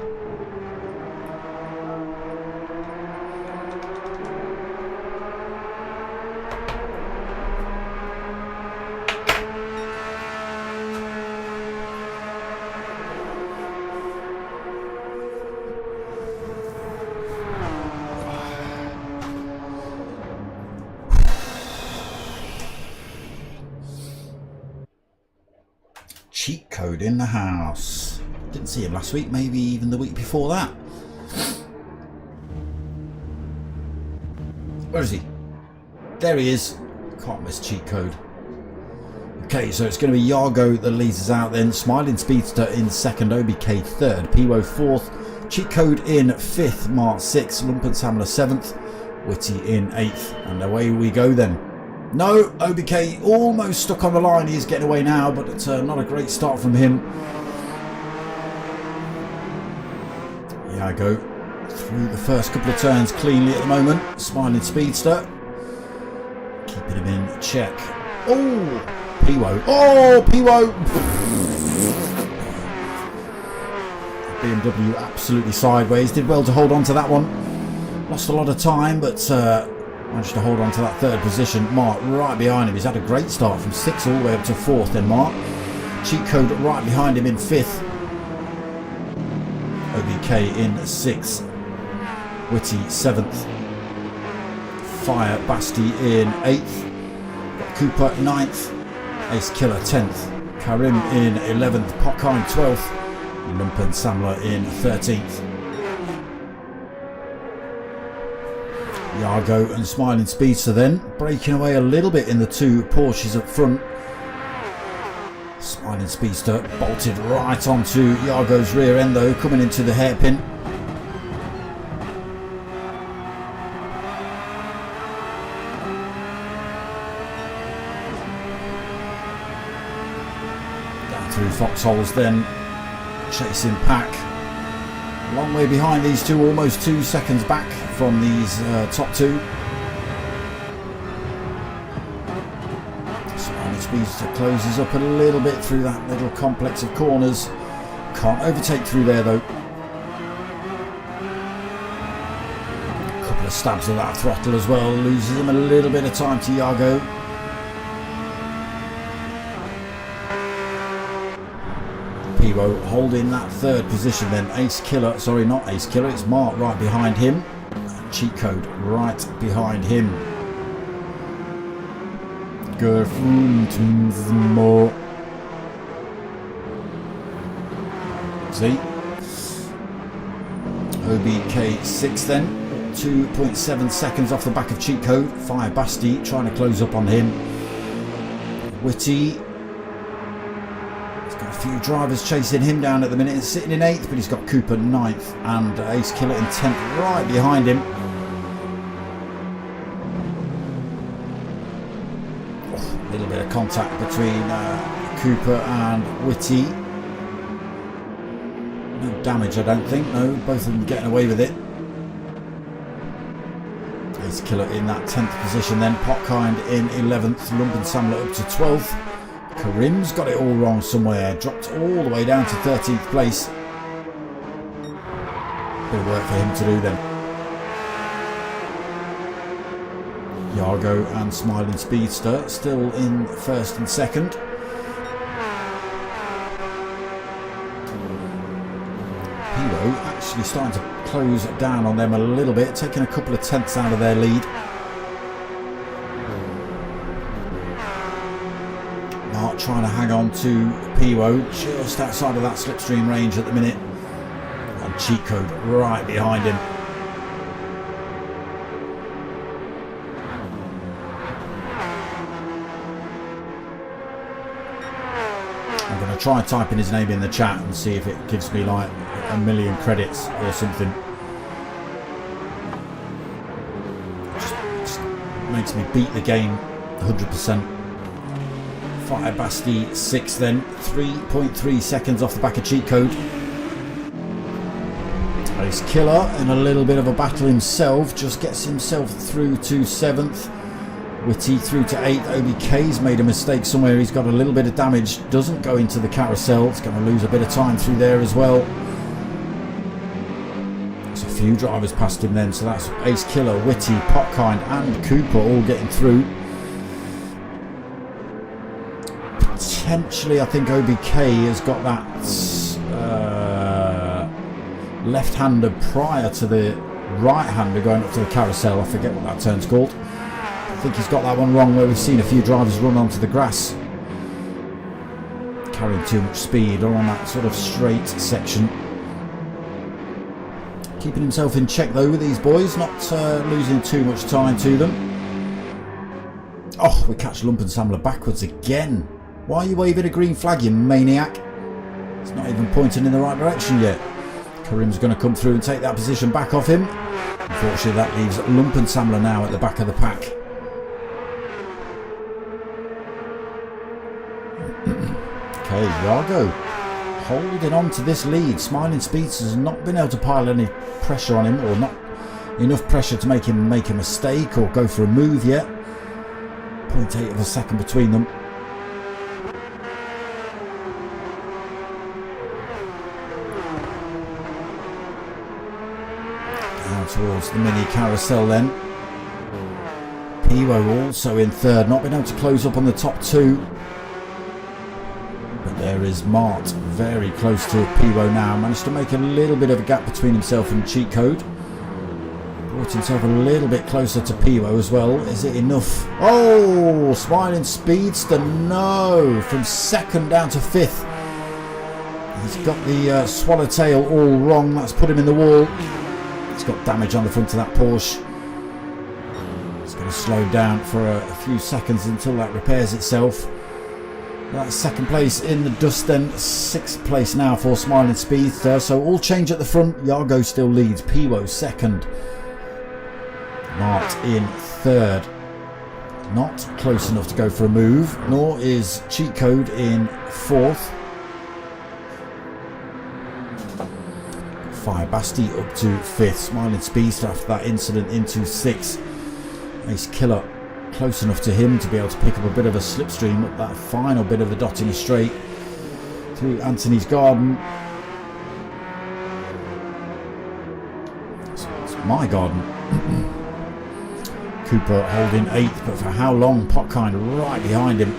Cheat code in the house. Didn't see him last week, maybe even the week before that. Where is he? There he is. Can't miss cheat code. Okay, so it's going to be Yargo that leads us out then. Smiling Speedster in second, OBK third, Piwo fourth, cheat code in 5th, Mark 6th, Lumpenshamler 7th, Witty in 8th, and away we go then. No, OBK almost stuck on the line. He's getting away now, but it's not a great start from him. Yargo through the first couple of turns cleanly at the moment. Smiling Speedster keeping him in check. Oh, Piwo. Oh, Piwo! BMW absolutely sideways. Did well to hold on to that one. Lost a lot of time, but managed to hold on to that third position. Mark right behind him. He's had a great start from 6th all the way up to 4th then, Mark. Cheat Code right behind him in 5th. OBK in 6th. Witty 7th. Fire Basti in 8th. Got Cooper 9th. Ace Killer 10th. Karim in 11th. Potkind 12th. Lumpen Samler in 13th. Yargo and Smiling Speedster then breaking away a little bit in the two Porsches up front. Smiling Speedster bolted right onto Yargo's rear end though, coming into the hairpin. Down through foxholes then, chasing pack. Long way behind these two, almost 2 seconds back from these top two. Smiling Speedster closes up a little bit through that little complex of corners. Can't overtake through there though. A couple of stabs of that throttle as well, loses him a little bit of time to Yargo. Pivo holding that third position then. Ace Killer, sorry, not Ace Killer, it's Mark right behind him. Cheat Code right behind him. More. See? OBK 6 then. 2.7 seconds off the back of Cheat Code. Fire Basti trying to close up on him. Witty. A few drivers chasing him down at the minute. He's sitting in 8th, but he's got Cooper 9th and Ace Killer in 10th right behind him. A little bit of contact between Cooper and Witty. No damage, I don't think. No, both of them getting away with it. Ace Killer in that 10th position then. Potkind in 11th. Lumpen Samler up to 12th. Karim's got it all wrong somewhere, dropped all the way down to 13th place. Bit of work for him to do then. Yargo and Smiling Speedster still in 1st and 2nd. Pivo actually starting to close down on them a little bit, taking a couple of tenths out of their lead. Trying to hang on to Pivo just outside of that slipstream range at the minute, and Cheat Code right behind him. I'm going to try typing his name in the chat and see if it gives me like 1,000,000 credits or something. Just makes me beat the game 100%. Fire Basti 6th then, 3.3 seconds off the back of Cheat Code. Ace Killer in a little bit of a battle himself, just gets himself through to 7th. Witty through to 8th. OBK's made a mistake somewhere, he's got a little bit of damage, doesn't go into the carousel, it's going to lose a bit of time through there as well. There's a few drivers past him then, so that's Ace Killer, Witty, Potkind and Cooper all getting through. Potentially, I think OBK has got that left-hander prior to the right-hander going up to the carousel. I forget what that turn's called. I think he's got that one wrong, where we've seen a few drivers run onto the grass, carrying too much speed, or on that sort of straight section. Keeping himself in check though with these boys, not losing too much time to them. Oh, we catch Lumpen Samler backwards again. Why are you waving a green flag, you maniac? It's not even pointing in the right direction yet. Karim's going to come through and take that position back off him. Unfortunately, that leaves Lumpen Samler now at the back of the pack. Okay, Yargo holding on to this lead. Smiling Speedster has not been able to pile any pressure on him, or not enough pressure to make him make a mistake or go for a move yet. 0.8 of a second between them. towards the mini carousel then. Piwo also in third, not been able to close up on the top two. But there is Mart very close to Piwo now. Managed to make a little bit of a gap between himself and Cheat Code. Brought himself a little bit closer to Piwo as well. Is it enough? Oh, Smiling Speedster, no. From second down to fifth. He's got the swallowtail all wrong. That's put him in the wall. He's got damage on the front of that Porsche. It's going to slow down for a few seconds until that repairs itself. That's second place in the dust then. Sixth place now for Smiling Speedster. So all change at the front. Yargo still leads. Piwo second. Mart in third. Not close enough to go for a move. Nor is Cheat Code in fourth. Fire Basti up to fifth. Smiling Speedster after that incident into sixth. Ace Killer close enough to him to be able to pick up a bit of a slipstream up that final bit of the Dotting Straight through Anthony's Garden. So it's my garden. Cooper holding eighth, but for how long? Potkind right behind him.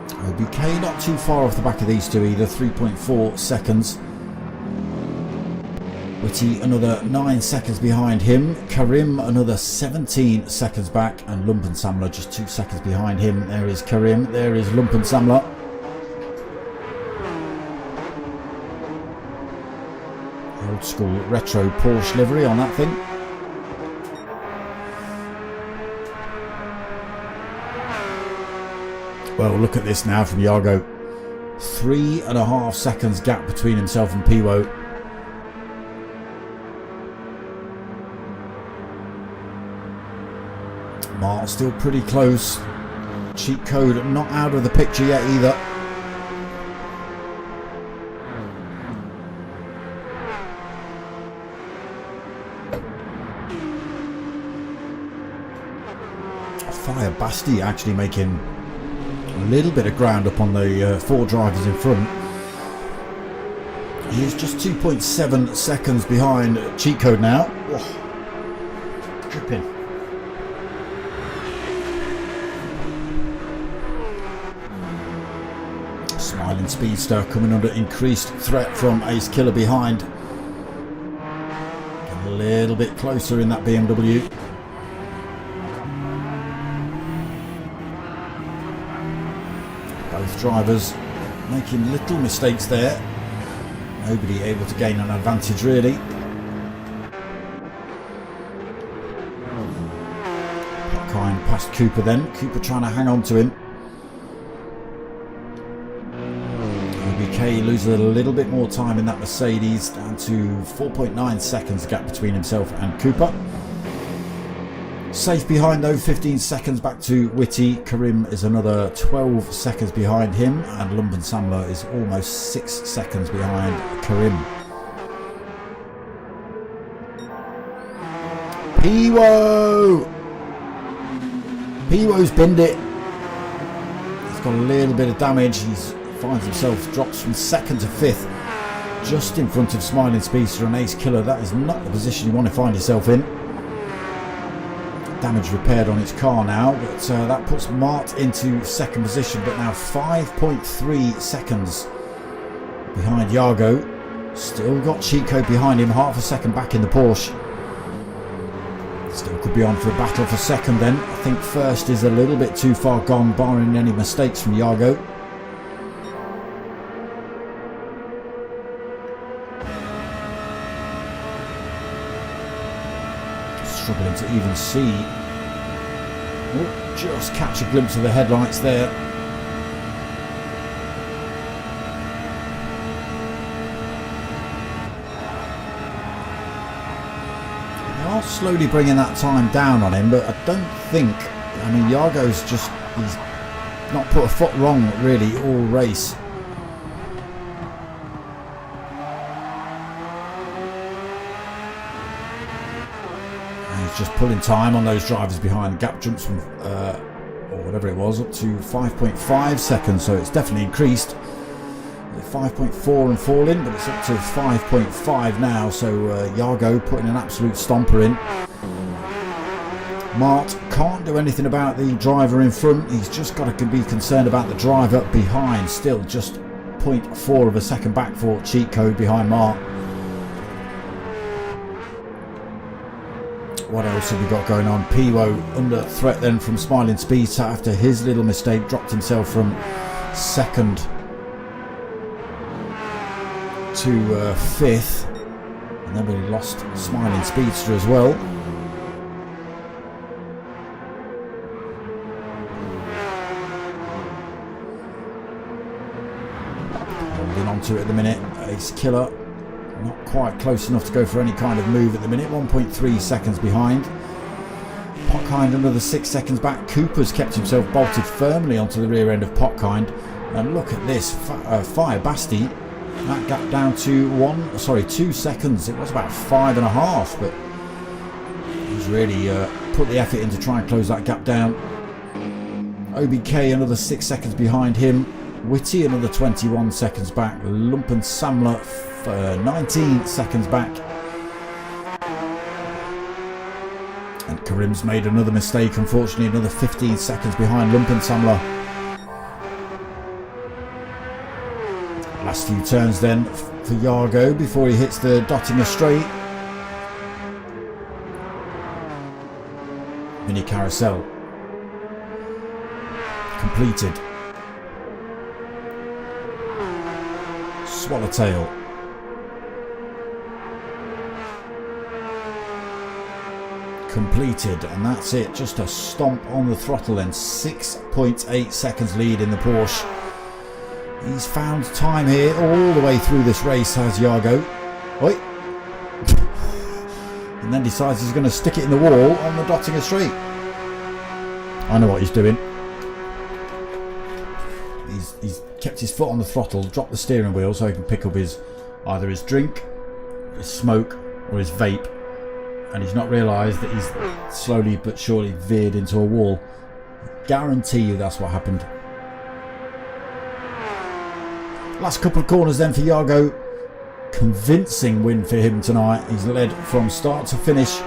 OBK not too far off the back of these two either, 3.4 seconds. Witty another 9 seconds behind him. Karim another 17 seconds back, and Lumpensamler just 2 seconds behind him. There is Karim, there is Lumpensamler. Old school retro Porsche livery on that thing. Well, look at this now from Yargo. 3.5 seconds gap between himself and Piwo. Mart still pretty close. Cheat Code not out of the picture yet either. Fire Basti actually making a little bit of ground up on the four drivers in front. He is just 2.7 seconds behind Cheat Code now. Oh, dripping. Smiling Speedster coming under increased threat from Ace Killer behind. Getting a little bit closer in that BMW. Both drivers making little mistakes there. Nobody able to gain an advantage really. Potkind past Cooper then. Cooper trying to hang on to him. OBK loses a little bit more time in that Mercedes, down to 4.9 seconds gap between himself and Cooper. Safe behind though, 15 seconds back to Witty. Karim is another 12 seconds behind him, and Lumpensamler is almost 6 seconds behind Karim. Piwo! Piwo's binned it. He's got a little bit of damage. He finds himself drops from second to fifth, just in front of Smiling Speedster and Ace Killer. That is not the position you want to find yourself in. Damage repaired on its car now, but that puts Mart into second position, but now 5.3 seconds behind Yargo. Still got Cheat Code behind him, half a second back in the Porsche. Still could be on for a battle for second then. I think first is a little bit too far gone, barring any mistakes from Yargo. Struggling to even see. Oh, just catch a glimpse of the headlights there. They are slowly bringing that time down on him, but I don't think, I mean, Yargo's just, he's not put a foot wrong really all race. Just pulling time on those drivers behind. Gap jumps from or whatever it was up to 5.5 seconds, so it's definitely increased. 5.4 and falling, but it's up to 5.5 now, so Yargo putting an absolute stomper in. Mart can't do anything about the driver in front. He's just got to be concerned about the driver behind. Still just 0.4 of a second back for cheat code behind Mart. What else have we got going on? Piwo under threat then from Smiling Speedster after his little mistake, dropped himself from second to fifth, and then we lost Smiling Speedster as well. Holding on to it at the minute. Ace Killer not quite close enough to go for any kind of move at the minute. 1.3 seconds behind. Potkind another 6 seconds back. Cooper's kept himself bolted firmly onto the rear end of Potkind. And look at this, Fire Basti. That gap down to 2 seconds. It was about 5.5, but he's really put the effort in to try and close that gap down. OBK another 6 seconds behind him. Whitty another 21 seconds back. Lumpen Samler 19 seconds back. And Karim's made another mistake, unfortunately, another 15 seconds behind Lumpen Samler. Last few turns then for Yargo before he hits the Dottinger straight. Mini carousel completed. Swallowtail. Completed, and that's it. Just a stomp on the throttle then. 6.8 seconds lead in the Porsche. He's found time here all the way through this race, has Yargo. Oi. And then decides he's going to stick it in the wall on the Dottinger Straight. I know what he's doing. He's kept his foot on the throttle, dropped the steering wheel so he can pick up either his drink, his smoke, or his vape. And he's not realised that he's slowly but surely veered into a wall. Guarantee you that's what happened. Last couple of corners then for Yargo. Convincing win for him tonight. He's led from start to finish.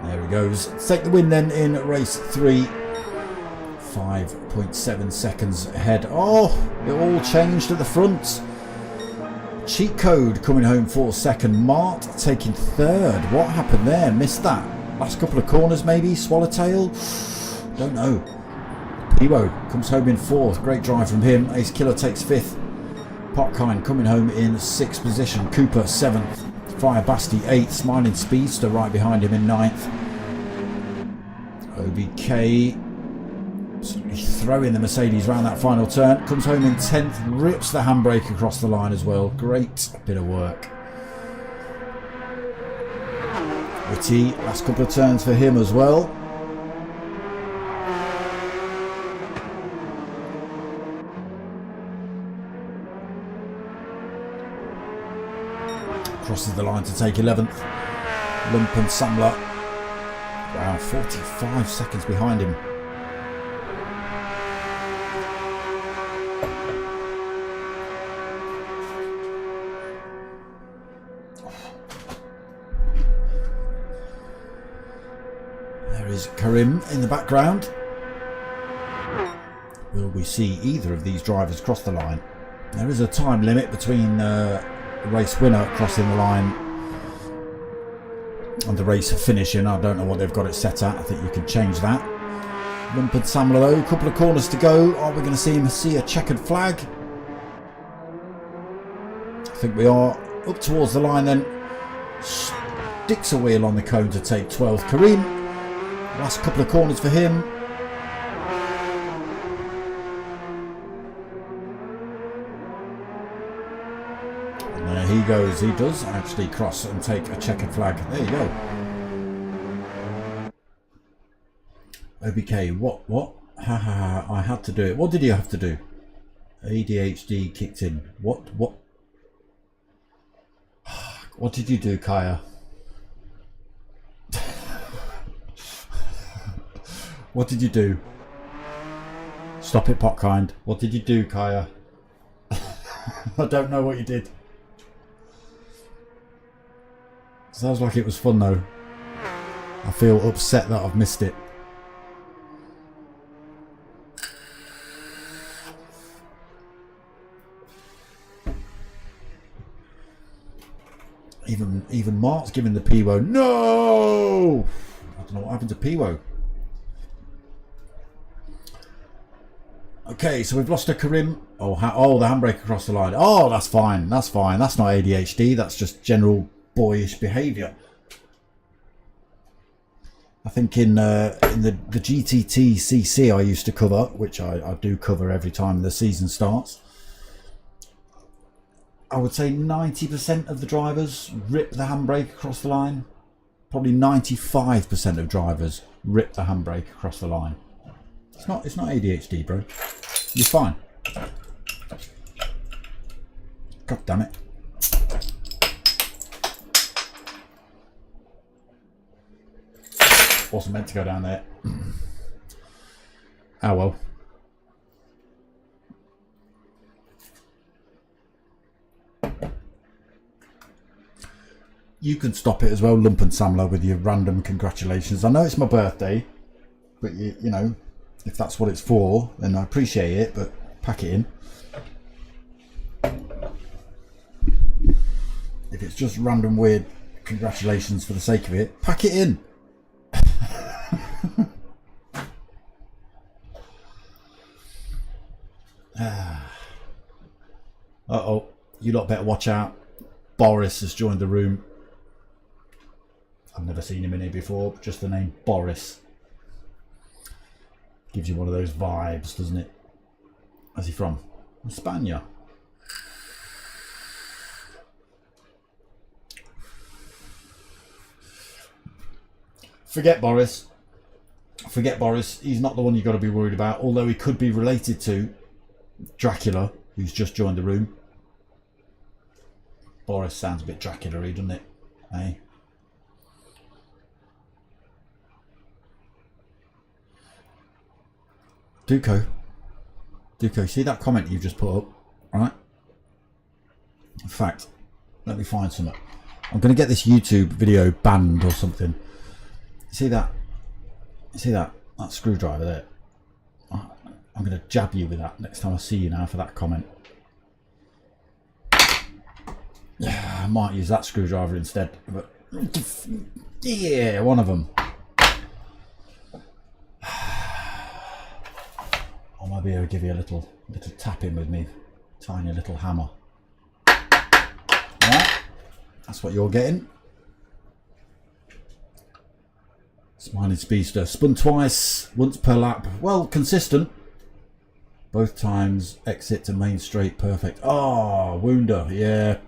There he goes. Take the win then in race 3. 5.7 seconds ahead. Oh, it all changed at the front. Cheat Code coming home for second. Mart taking third. What happened there? Missed that. Last couple of corners maybe. Swallowtail? Don't know. Piwo comes home in fourth. Great drive from him. Ace Killer takes fifth. Potkind coming home in sixth position. Cooper seventh. Fire Basti eighth. Smiling Speedster right behind him in ninth. OBK absolutely throwing the Mercedes round that final turn. Comes home in 10th. Rips the handbrake across the line as well. Great bit of work. Whitty, last couple of turns for him as well. Crosses the line to take 11th. Lumpen Samler. Wow, 45 seconds behind him. There is Karim in the background. Will we see either of these drivers cross the line? There is a time limit between race winner crossing the line and the race finishing. I don't know what they've got it set at. I think you can change that. Lumpen Samler though, a couple of corners to go. Are we going to see a checkered flag? I think we are. Up towards the line then. Sticks a wheel on the cone to take 12th. Karim, last couple of corners for him. He goes, he does actually cross and take a checkered flag. There you go. OBK, what? Ha ha ha, I had to do it. What did you have to do? ADHD kicked in. What? What did you do, Kaya? What did you do? Stop it, Potkind. What did you do, Kaya? I don't know what you did. Sounds like it was fun though. I feel upset that I've missed it. Even Mark's giving the P-Wo. No! I don't know what happened to P-Wo. Okay, so we've lost a Karim. Oh, the handbrake across the line. Oh, that's fine. That's fine. That's not ADHD. That's just general boyish behaviour. I think in the GTT CC I used to cover, which I do cover every time the season starts, I would say 90% of the drivers rip the handbrake across the line. Probably 95% of drivers rip the handbrake across the line. It's not ADHD, bro. You're fine. God damn it. Wasn't meant to go down there. Oh well. You can stop it as well, Lump and Samler, with your random congratulations. I know it's my birthday, but you know, if that's what it's for, then I appreciate it, but pack it in. If it's just random weird congratulations for the sake of it, pack it in. Uh-oh, you lot better watch out. Boris has joined the room. I've never seen him in here before, just the name Boris. Gives you one of those vibes, doesn't it? Where's he from? Spain. Forget Boris. Forget Boris. He's not the one you've got to be worried about, although he could be related to Dracula, who's just joined the room. Boris sounds a bit Dracula-y, doesn't it? Hey? Duco, see that comment you've just put up, right? In fact, let me find something. I'm going to get this YouTube video banned or something. See that? See that screwdriver there? I'm going to jab you with that next time I see you now for that comment. Yeah, I might use that screwdriver instead. But yeah, one of them. I might be able to give you a little tapping with me, tiny little hammer. Alright, that's what you're getting. Smiling Speedster, spun twice, once per lap. Well, consistent. Both times exit to main straight, perfect. Oh, Wounder, yeah.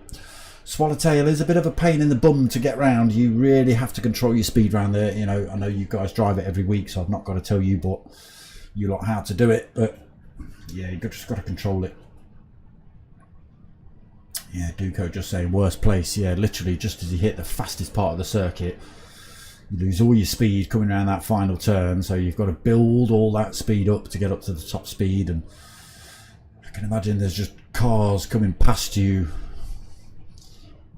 Swallowtail is a bit of a pain in the bum to get round. You really have to control your speed around there. You know, I know you guys drive it every week, so I've not got to tell you, but you lot how to do it. But yeah, you just got to control it. Yeah, Duco just saying worst place. Yeah, literally just as you hit the fastest part of the circuit, you lose all your speed coming around that final turn. So you've got to build all that speed up to get up to the top speed. And I can imagine there's just cars coming past you.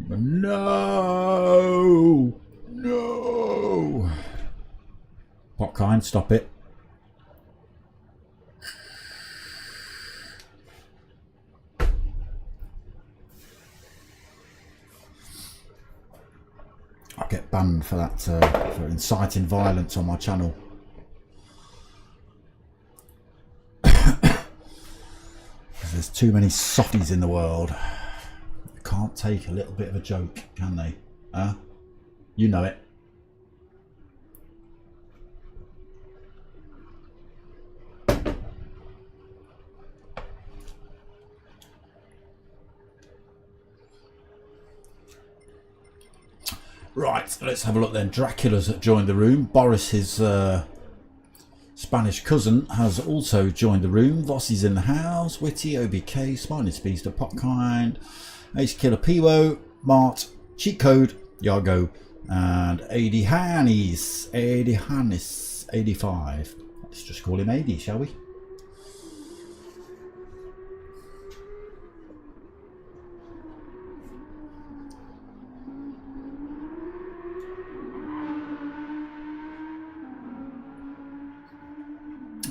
No, no. Potkind, stop it. I'll get banned for that, for inciting violence on my channel. Because there's too many softies in the world. They can't take a little bit of a joke, can they? Huh? You know it. Right, let's have a look then. Dracula's joined the room. Boris, his Spanish cousin, has also joined the room. Vossi's in the house. Witty, OBK, Smiling Speedster, Potkind, Ace Killer P-Wo, Mart, Cheat Code, Yargo, and AD Hannis, 85. Let's just call him AD, shall we?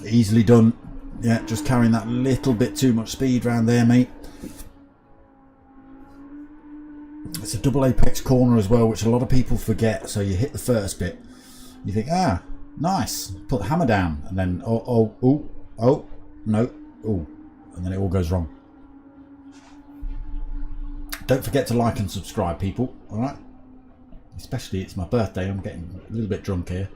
Easily done. Yeah, just carrying that little bit too much speed around there, mate. It's a double apex corner as well, which a lot of people forget. So you hit the first bit, you think, ah, nice, put the hammer down, and then oh no, oh, and then it all goes wrong. Don't forget to like and subscribe, people. All right, especially it's my birthday. I'm getting a little bit drunk here.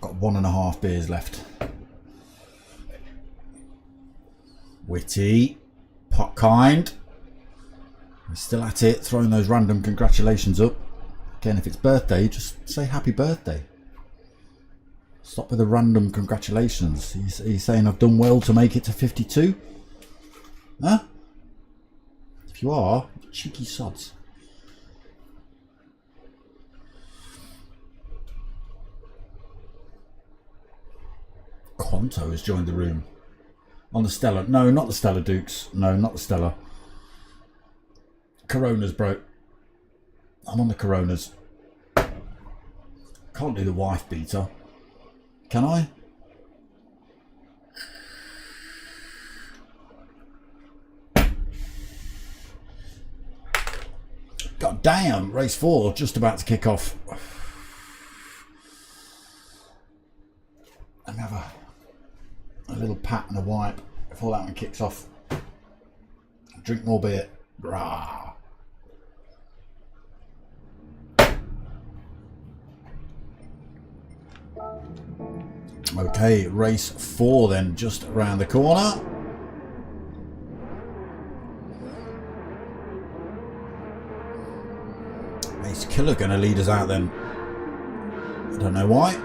Got 1.5 beers left. Witty, pot kind. We're still at it, throwing those random congratulations up. Again, if it's birthday, just say happy birthday. Stop with the random congratulations. Are you saying I've done well to make it to 52? Huh? If you are, cheeky sods. Quanto has joined the room. On the Stella. No, not the Stella Dukes. No, not the Stella. Coronas, bro. I'm on the Coronas. Can't do the wife beater. Can I? God damn, race 4 just about to kick off. Let me have a little pat and a wipe before that one kicks off. Drink more beer. Rah. Okay, race 4 then, just around the corner. Ace Killer going to lead us out then. I don't know why.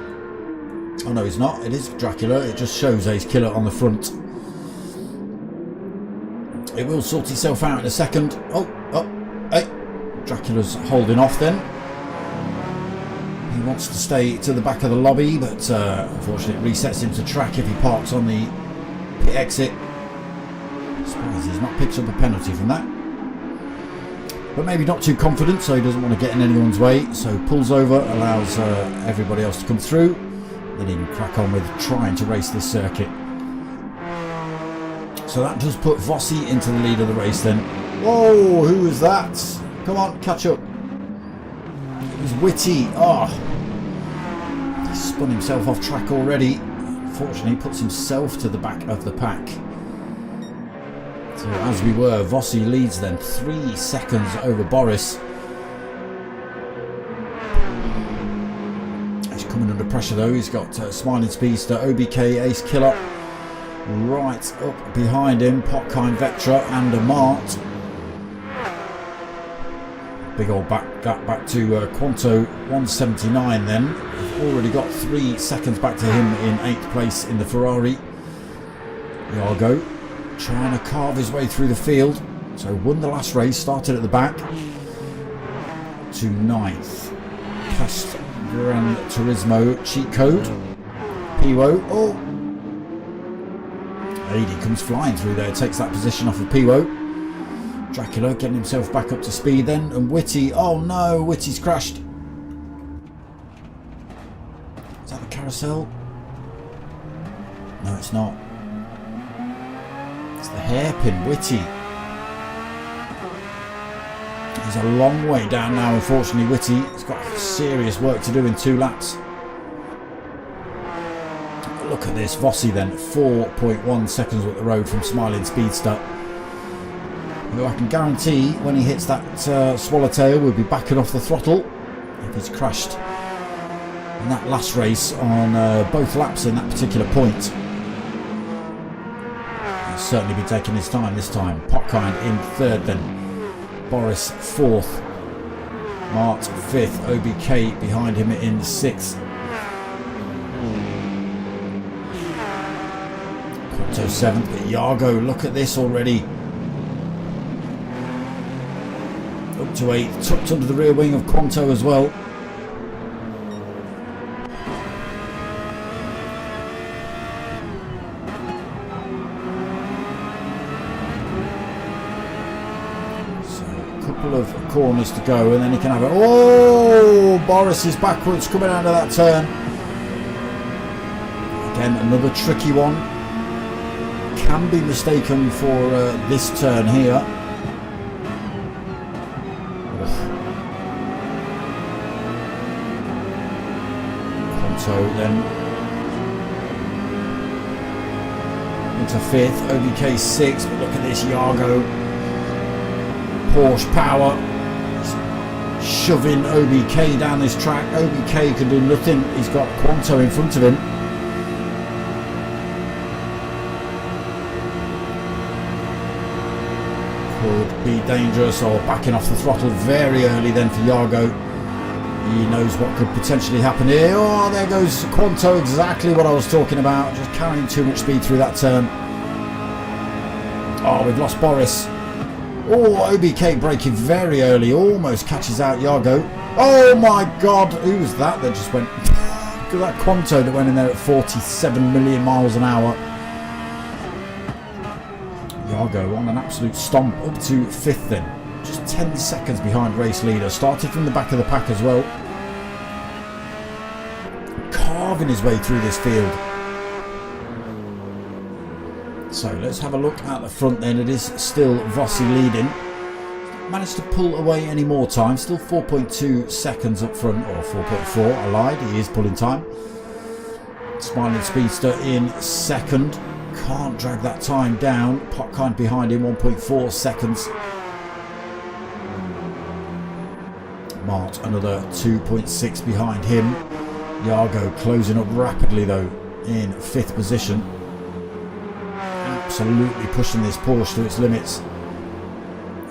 Oh no, he's not. It is Dracula. It just shows Ace Killer on the front. It will sort itself out in a second. Oh, hey. Dracula's holding off then. He wants to stay to the back of the lobby, but unfortunately it resets him to track if he parks on the pit exit. I suppose he's not picked up a penalty from that. But maybe not too confident, so he doesn't want to get in anyone's way. So pulls over, allows everybody else to come through. Then he can crack on with trying to race this circuit. So that does put Vossi into the lead of the race then. Whoa, who was that? Come on, catch up. It was Witty. Oh, he spun himself off track already. Unfortunately, puts himself to the back of the pack. So as we were, Vossi leads then 3 seconds over Boris. He's coming under pressure though. He's got Smiling Speedster, OBK, Ace Killer right up behind him, Potkind Vectra and a Mart. Big old gap back to Quanto, 179 then. We've already got 3 seconds back to him in 8th place in the Ferrari. Iago trying to carve his way through the field. So won the last race, started at the back. To 9th. Past Gran Turismo cheat code. Piwo. Oh! AD comes flying through there, takes that position off of Piwo. Dracula getting himself back up to speed then, and Witty, oh no, Witty's crashed. Is that the carousel? No, it's not. It's the hairpin, Witty. He's a long way down now, unfortunately, Witty. He's got serious work to do in 2 laps. Look at this, Vossi then, 4.1 seconds up the road from Smiling Speedster. Who I can guarantee when he hits that swallowtail will be backing off the throttle if he's crashed in that last race on both laps in that particular point. He'll certainly be taking his time this time. Potkind in 3rd then. Boris 4th. Mart 5th. OBK behind him in 6th. Quanto 7th. But Iago, look at this already. Up to 8th, tucked under the rear wing of Quanto as well. couple of corners to go, and then he can have it. Oh, Boris is backwards coming out of that turn. Again, another tricky one. Can be mistaken for this turn here. Quanto then into 5th, OBK 6th, but look at this, Yargo, Porsche power, shoving OBK down this track. OBK can do nothing, he's got Quanto in front of him. Could be dangerous, or backing off the throttle very early then for Yargo. He knows what could potentially happen here. Oh, there goes Quanto, exactly what I was talking about. Just carrying too much speed through that turn. Oh, we've lost Boris. Oh, OBK braking very early. Almost catches out Yargo. Oh my God, who was that just went? Look at that Quanto that went in there at 47 million miles an hour. Yargo on an absolute stomp up to 5th then. Just 10 seconds behind race leader. Started from the back of the pack as well. Carving his way through this field. So let's have a look at the front then. It is still Vossi leading. Managed to pull away any more time. Still 4.2 seconds up front, or 4.4. I lied, he is pulling time. Smiling Speedster in 2nd. Can't drag that time down. Potkind behind him, 1.4 seconds. Mart another 2.6 behind him. Yargo closing up rapidly though in 5th position. Absolutely pushing this Porsche to its limits.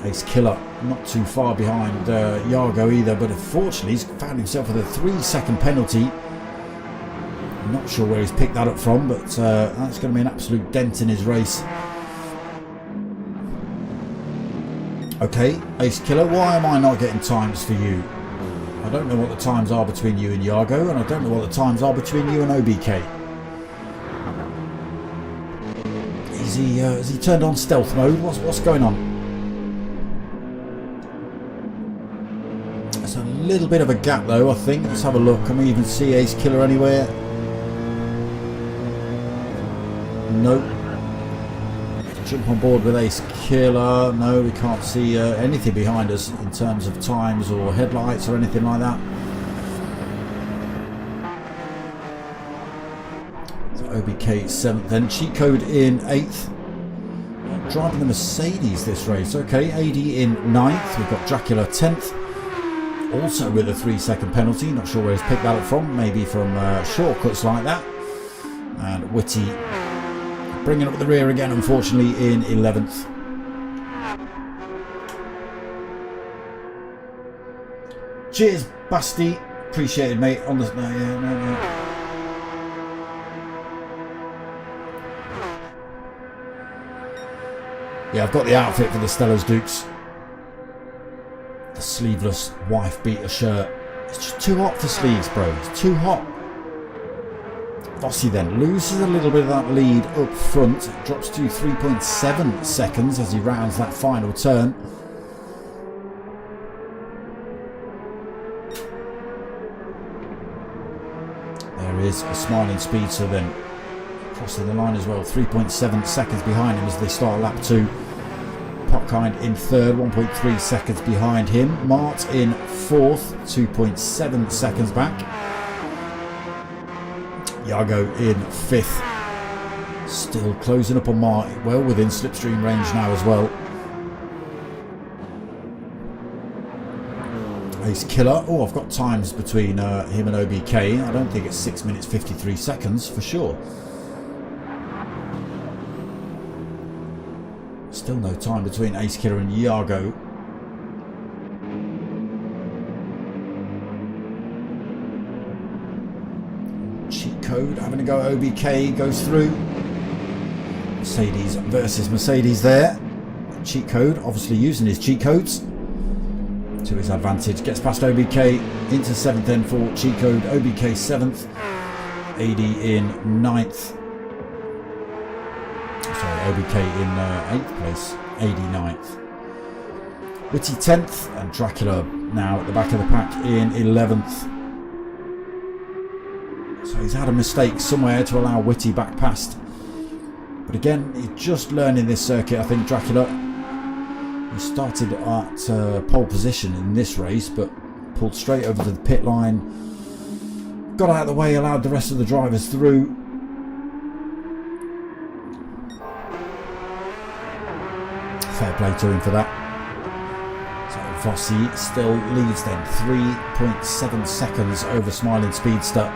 Ace Killer not too far behind Yargo either, but unfortunately he's found himself with a 3-second penalty. I'm not sure where he's picked that up from, but that's going to be an absolute dent in his race. Okay, Ace Killer, why am I not getting times for you? I don't know what the times are between you and Yargo, and I don't know what the times are between you and OBK. Has he turned on stealth mode? What's going on? There's a little bit of a gap though, I think. Let's have a look. Can we even see Ace Killer anywhere? Nope. Jump on board with Ace Killer. No, we can't see anything behind us in terms of times or headlights or anything like that. So OBK 7th then. Cheat Code in 8th. Driving the Mercedes this race. Okay, AD in 9th. We've got Dracula 10th. Also with a 3-second penalty. Not sure where he's picked that up from. Maybe from shortcuts like that. And Whitty bringing up the rear again, unfortunately, in 11th. Cheers, Basti. Appreciated, mate. On the no. Yeah, I've got the outfit for the Stellas Dukes. The sleeveless wife beater shirt. It's just too hot for sleeves, bro. It's too hot. Vossi then loses a little bit of that lead up front, drops to 3.7 seconds as he rounds that final turn. There is a Smiling Speedster then crossing the line as well, 3.7 seconds behind him as they start lap 2. Potkind in 3rd, 1.3 seconds behind him. Mart in 4th, 2.7 seconds back. Yargo in 5th, still closing up on Mart, well within slipstream range now as well. Ace Killer, oh, I've got times between him and OBK. I don't think it's 6 minutes 53 seconds for sure. Still no time between Ace Killer and Yargo. Code having to go. OBK goes through. Mercedes versus Mercedes there. Cheat Code obviously using his cheat codes to his advantage. Gets past OBK into 7th then for Cheat Code. OBK 7th. AD in 9th. Sorry, OBK in 8th place. AD 9th. Witty 10th and Dracula now at the back of the pack in 11th. So he's had a mistake somewhere to allow Witty back past. But again, he's just learning this circuit, I think, Dracula. He started at pole position in this race, but pulled straight over to the pit line. Got out of the way, allowed the rest of the drivers through. Fair play to him for that. So Vossi still leads then 3.7 seconds over Smiling Speedster.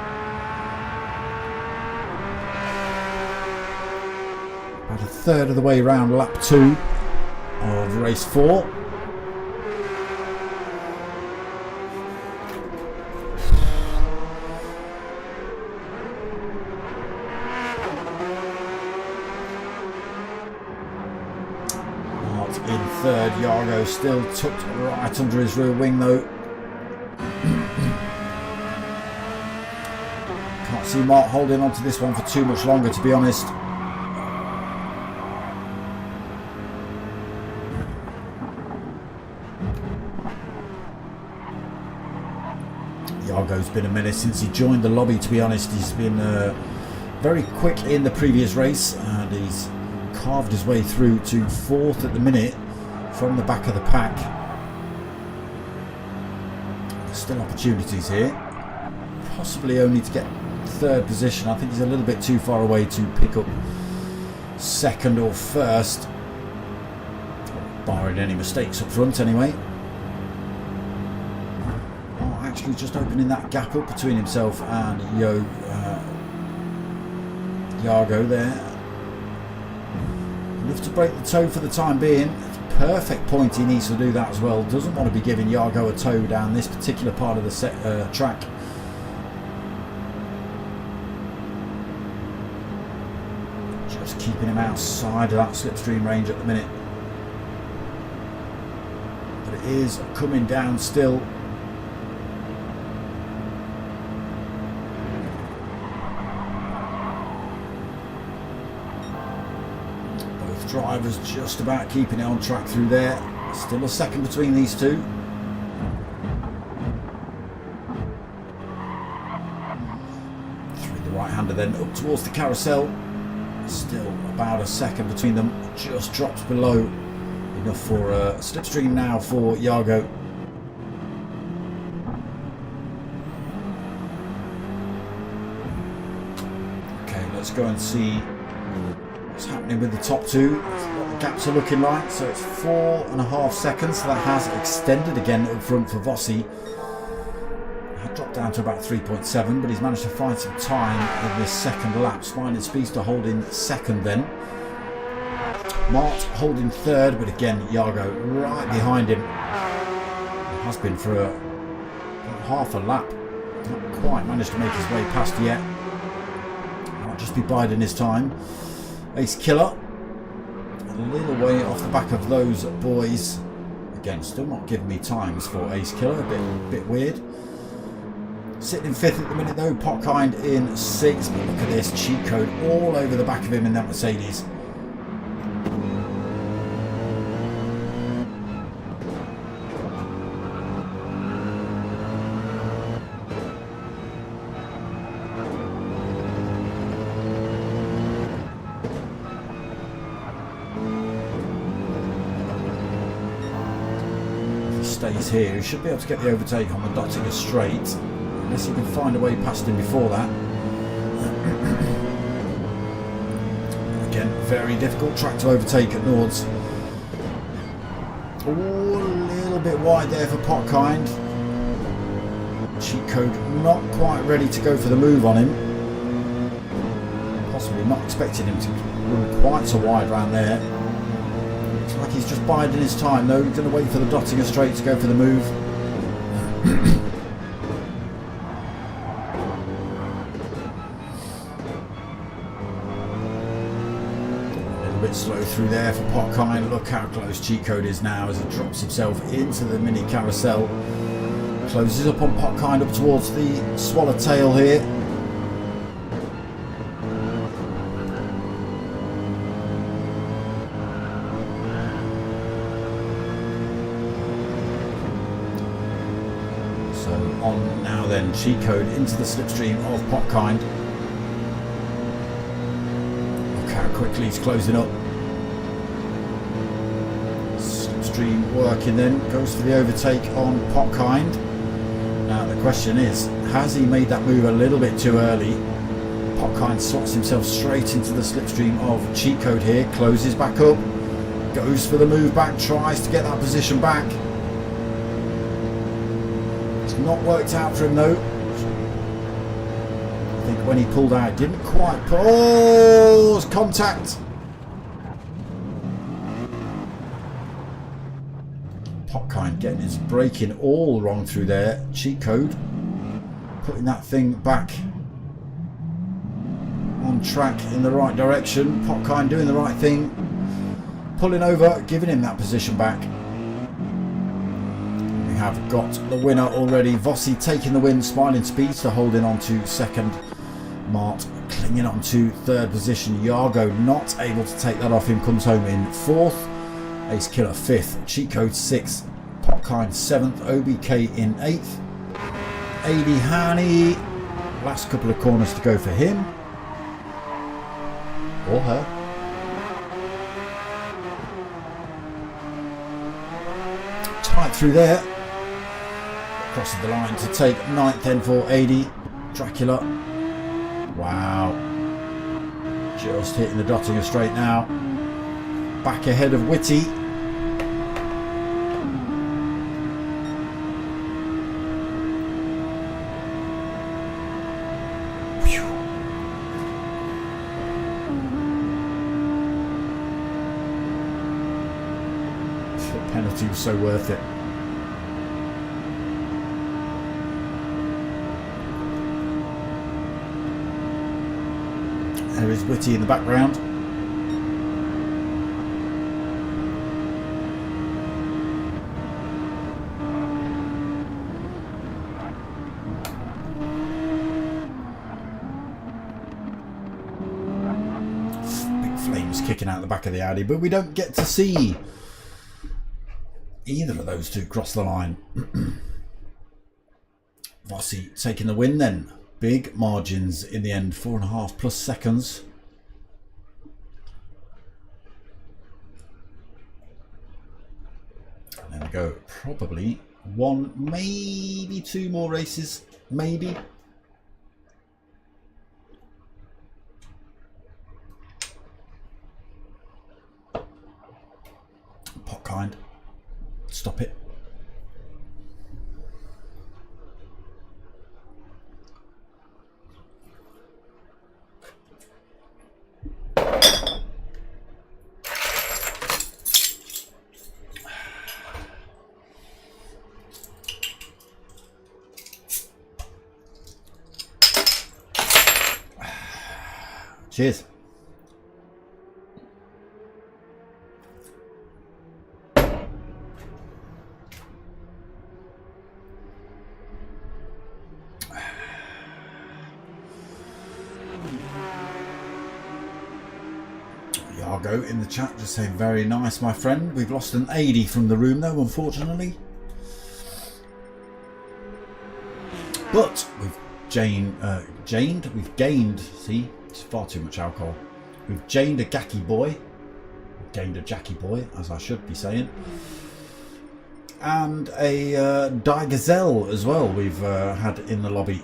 About a third of the way around lap 2 of race 4. In third, Yargo still tucked right under his rear wing though. Can't see Mark holding on to this one for too much longer, to be honest. Yargo's been a menace since he joined the lobby, to be honest. He's been very quick in the previous race and he's carved his way through to 4th at the minute from the back of the pack. There's still opportunities here, possibly only to get 3rd position. I think he's a little bit too far away to pick up 2nd or 1st, barring any mistakes up front anyway. Oh, actually just opening that gap up between himself and Yargo there. Enough to break the toe for the time being. It's a perfect point, he needs to do that as well. Doesn't want to be giving Yargo a toe down this particular part of the track. Just keeping him outside of that slipstream range at the minute. But it is coming down still. Drivers just about keeping it on track through there. Still a second between these two. Through the right-hander then up towards the carousel. Still about a second between them. Just drops below. Enough for a slipstream now for Yargo. Okay, let's go and see what's happening with the top two, what the gaps are looking like. So it's 4.5 seconds, so that has extended again up front for Vossi. Had dropped down to about 3.7, but he's managed to find some time in this second lap. Smiling Speedster holding 2nd then. Mart holding 3rd, but again Yargo right behind him. It has been for half a lap. Not quite managed to make his way past yet. Might just be biding his time. Ace Killer, a little way off the back of those boys. Again, still not giving me times for Ace Killer, a bit weird. Sitting in 5th at the minute though, Potkind in 6th. But look at this, cheat code all over the back of him in that Mercedes. Stays here, he should be able to get the overtake on the Dottinger straight, unless he can find a way past him before that. Again, very difficult track to overtake at Nords. Oh, a little bit wide there for Potkind. Cheat code not quite ready to go for the move on him. Possibly not expecting him to run quite so wide around there. Looks like he's just biding his time though. He's going to wait for the Dottinger straight to go for the move. A little bit slow through there for Potkind. Look how close cheat code is now as he drops himself into the mini carousel. Closes up on Potkind up towards the swallowtail here. on now then. Cheat Code into the slipstream of Popkind. Look how quickly he's closing up. Slipstream working then, goes for the overtake on Popkind. Now the question is, has he made that move a little bit too early? Popkind slots himself straight into the slipstream of Cheat Code here, closes back up, goes for the move back, tries to get that position back. It's not worked out for him though. I think when he pulled out, didn't quite pull. Oh, it's contact. Popkind getting his braking all wrong through there. Cheat Code putting that thing back on track in the right direction. Popkind doing the right thing, pulling over, giving him that position back. We have got the winner already. Vossi taking the win, Smiling Speedster holding on to second, Mart clinging on to third position. Yargo not able to take that off him, comes home in fourth. Ace Killer fifth, Cheat Code sixth, Popkind seventh, OBK in eighth. AD Hani, last couple of corners to go for him or her. Tight through there, crosses the line to take ninth then for AD Dracula. Wow, just hitting the Dottinger straight now, back ahead of Witty. Penalty was so worth it. There is Witty in the background. Big flames kicking out the back of the Audi, but we don't get to see either of those two cross the line. Vossi taking the win then. Big margins in the end, 4.5 plus seconds. And then we go probably one, maybe two more races, maybe. Popkind. Stop it. Cheers. Yargo in the chat just saying very nice, my friend. We've lost an 80 from the room though, unfortunately. But we've gained, see, it's far too much alcohol. We've gained a Jackie boy, as I should be saying, and a Die Gazelle as well we've had in the lobby.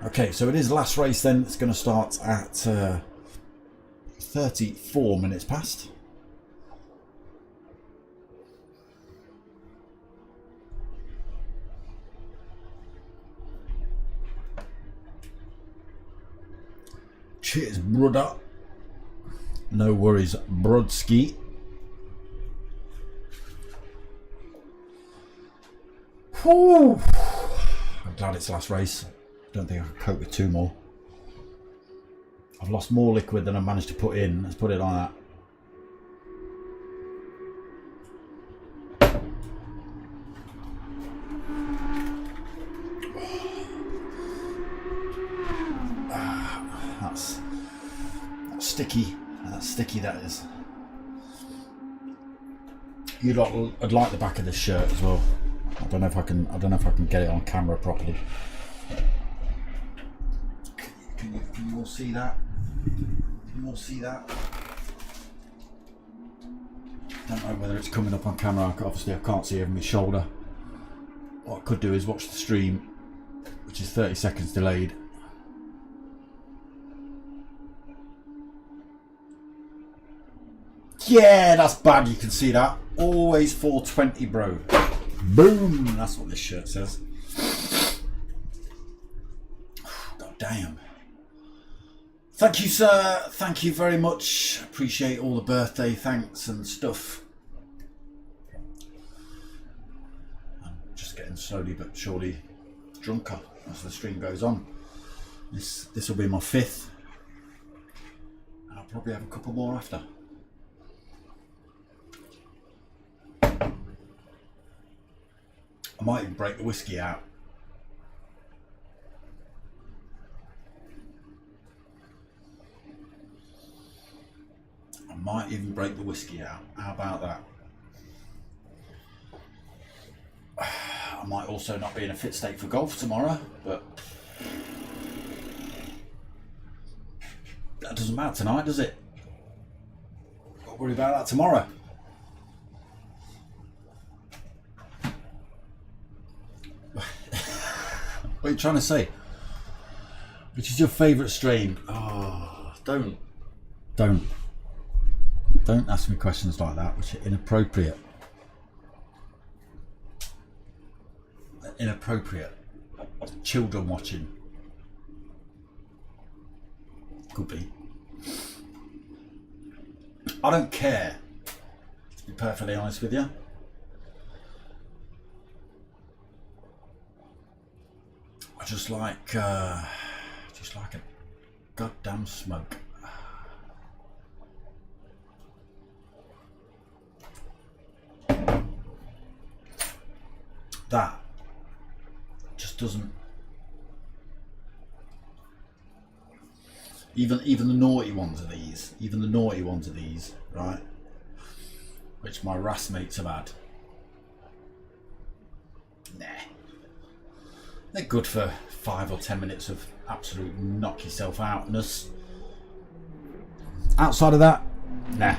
Okay, so it is the last race then. It's going to start at 34 minutes past. Cheers, brother. No worries, Brodski. Whew. I'm glad it's the last race. Don't think I can cope with two more. I've lost more liquid than I managed to put in. Let's put it like that. That's sticky. That's sticky, that is. I'd like the back of this shirt as well. I don't know if I can get it on camera properly. Can you all see that? Can you all see that? Don't know whether it's coming up on camera. Obviously I can't see over my shoulder. What I could do is watch the stream, which is 30 seconds delayed. Yeah, that's bad. You can see that. Always 420, bro. Boom. That's what this shirt says. God damn. Thank you, sir. Thank you very much. Appreciate all the birthday thanks and stuff. I'm just getting slowly but surely drunker as the stream goes on. This will be my 5th. And I'll probably have a couple more after. I might even break the whiskey out. I might even break the whiskey out. How about that? I might also not be in a fit state for golf tomorrow, but that doesn't matter tonight, does it? Got to worry about that tomorrow. What are you trying to say? Which is your favourite strain? Oh, don't ask me questions like that, which are inappropriate. Inappropriate. Children watching. Could be. I don't care, to be perfectly honest with you. I just like a goddamn smoke. That just doesn't. Even the naughty ones are these. Even the naughty ones are these, right? Which my RAS mates have had. Nah. They're good for 5 or 10 minutes of absolute knock yourself outness. Outside of that, nah.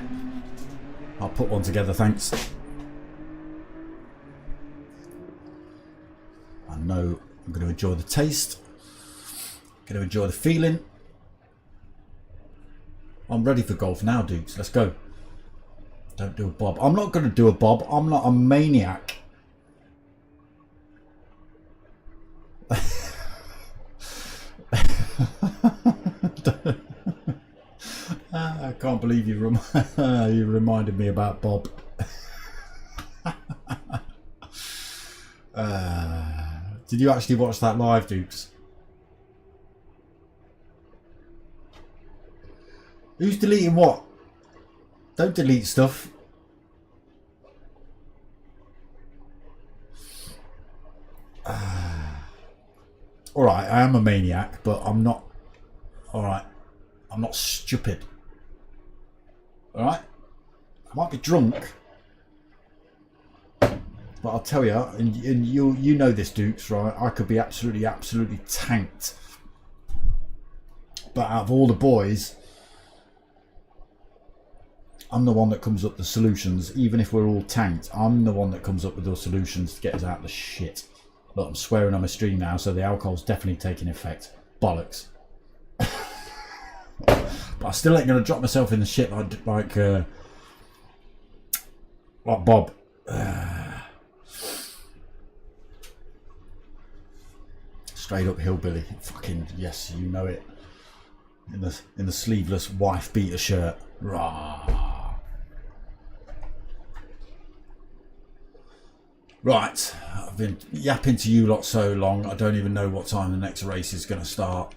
I'll put one together, thanks. I know I'm going to enjoy the taste. Going to enjoy the feeling. I'm ready for golf now, dudes. Let's go. Don't do a bob. I'm not going to do a bob. I'm not a maniac. I can't believe you reminded me about Bob. Did you actually watch that live, Dukes? Who's deleting what? Don't delete stuff. Alright, I am a maniac, but I'm not. Alright, I'm not stupid. Alright? I might be drunk. But I'll tell you, and you know this, Dukes, right? I could be absolutely tanked. But out of all the boys, I'm the one that comes up with the solutions. Even if we're all tanked, I'm the one that comes up with those solutions to get us out of the shit. Look, I'm swearing on my stream now, so the alcohol's definitely taking effect. Bollocks. But I still ain't going to drop myself in the shit like Bob. Straight up hillbilly. Fucking yes, you know it. In the sleeveless wife beater shirt. Rah. Right, I've been yapping to you lot so long, I don't even know what time the next race is going to start.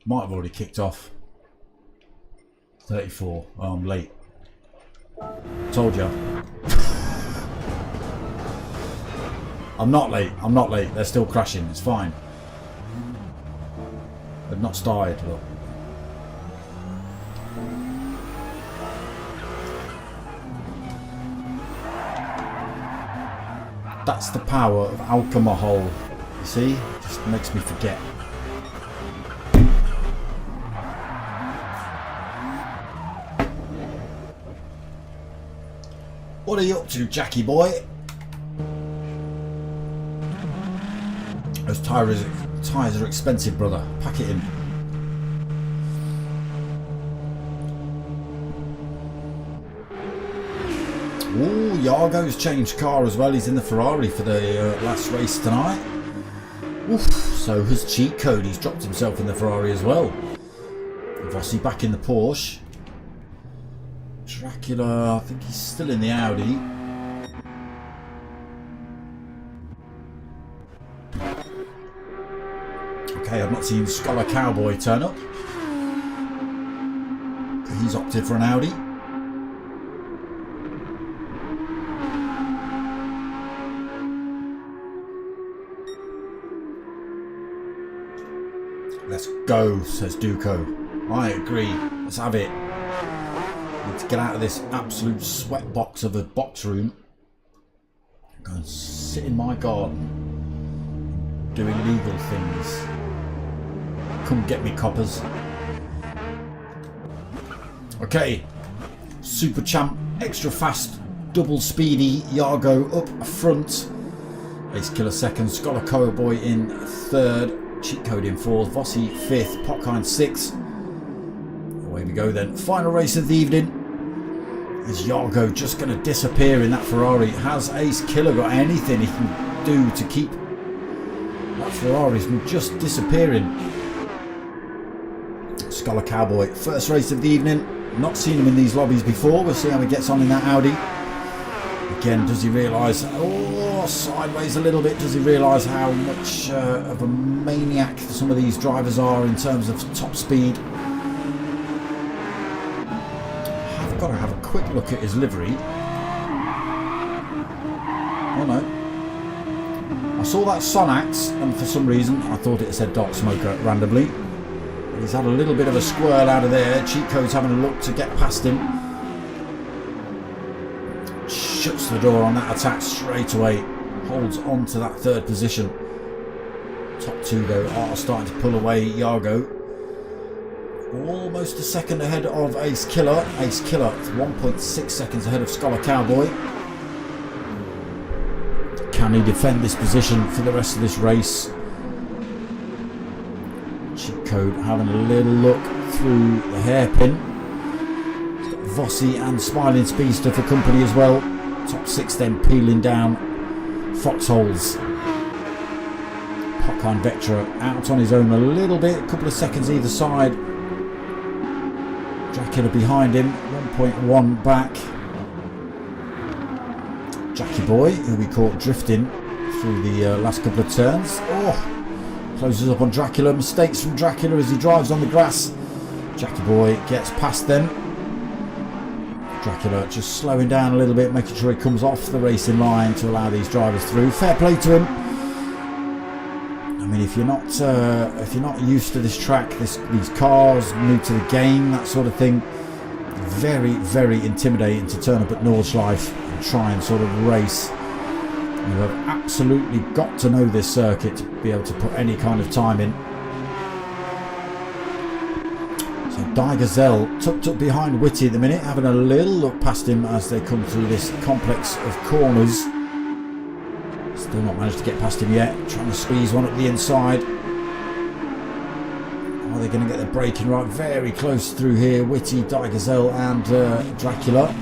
Might have already kicked off. 34. Oh, I'm late. Told you. I'm not late. They're still crashing. It's fine. They've not started, look. That's the power of alcohol. You see? Just makes me forget. What are you up to, Jackie boy? Those tyres are expensive, brother. Pack it in. Ooh, Yargo's changed car as well. He's in the Ferrari for the last race tonight. Oof, so has Cheat Code. He's dropped himself in the Ferrari as well. Vossi back in the Porsche. Dracula, I think he's still in the Audi. Okay, I've not seen Scholar Cowboy turn up. He's opted for an Audi. Let's go, says Duco. I agree. Let's have it. Need to get out of this absolute sweat box of a box room. Go and sit in my garden, doing legal things. Come get me, coppers. Okay, Super Champ, extra fast, double speedy, Yargo up front. Ace Killer second, Scholar Cowboy in third. Cheat Code in fourth, Vossi fifth, Potkind sixth. Away we go then. Final race of the evening. Is Yargo just going to disappear in that Ferrari? Has Ace Killer got anything he can do to keep that Ferrari from just disappearing? Scholar Cowboy, first race of the evening. Not seen him in these lobbies before. We'll see how he gets on in that Audi. Again, does he realise, oh, sideways a little bit, does he realise how much of a maniac some of these drivers are in terms of top speed? I've got to have a quick look at his livery. Oh no. I saw that Sonax, and for some reason I thought it said Dark Smoker randomly. He's had a little bit of a squirrel out of there. Cheat Code's having a look to get past him. Shuts the door on that attack straight away. Holds on to that third position. Top two though are starting to pull away. Yargo almost a second ahead of Ace Killer. Ace Killer 1.6 seconds ahead of Scholar Cowboy. Can he defend this position for the rest of this race? Cheat Code having a little look through the hairpin. He's got Vossi and Smiling Speedster for company as well. Top six then peeling down foxholes. Potkind Vectra out on his own a little bit, a couple of seconds either side. Dracula behind him, 1.1 back. Jackie Boy, who we caught drifting through the last couple of turns. Oh, closes up on Dracula. Mistakes from Dracula as he drives on the grass. Jackie Boy gets past them. Dracula just slowing down a little bit, making sure he comes off the racing line to allow these drivers through. Fair play to him. I mean, if you're not used to this track, these cars, new to the game, that sort of thing, very, very intimidating to turn up at Nordshliefe and try and sort of race. You have absolutely got to know this circuit to be able to put any kind of time in. So Digazelle tucked up behind Whitty at the minute, having a little look past him as they come through this complex of corners. Still not managed to get past him yet, trying to squeeze one up the inside. Are they going to get the braking right? Very close through here, Whitty, Digazelle and Dracula.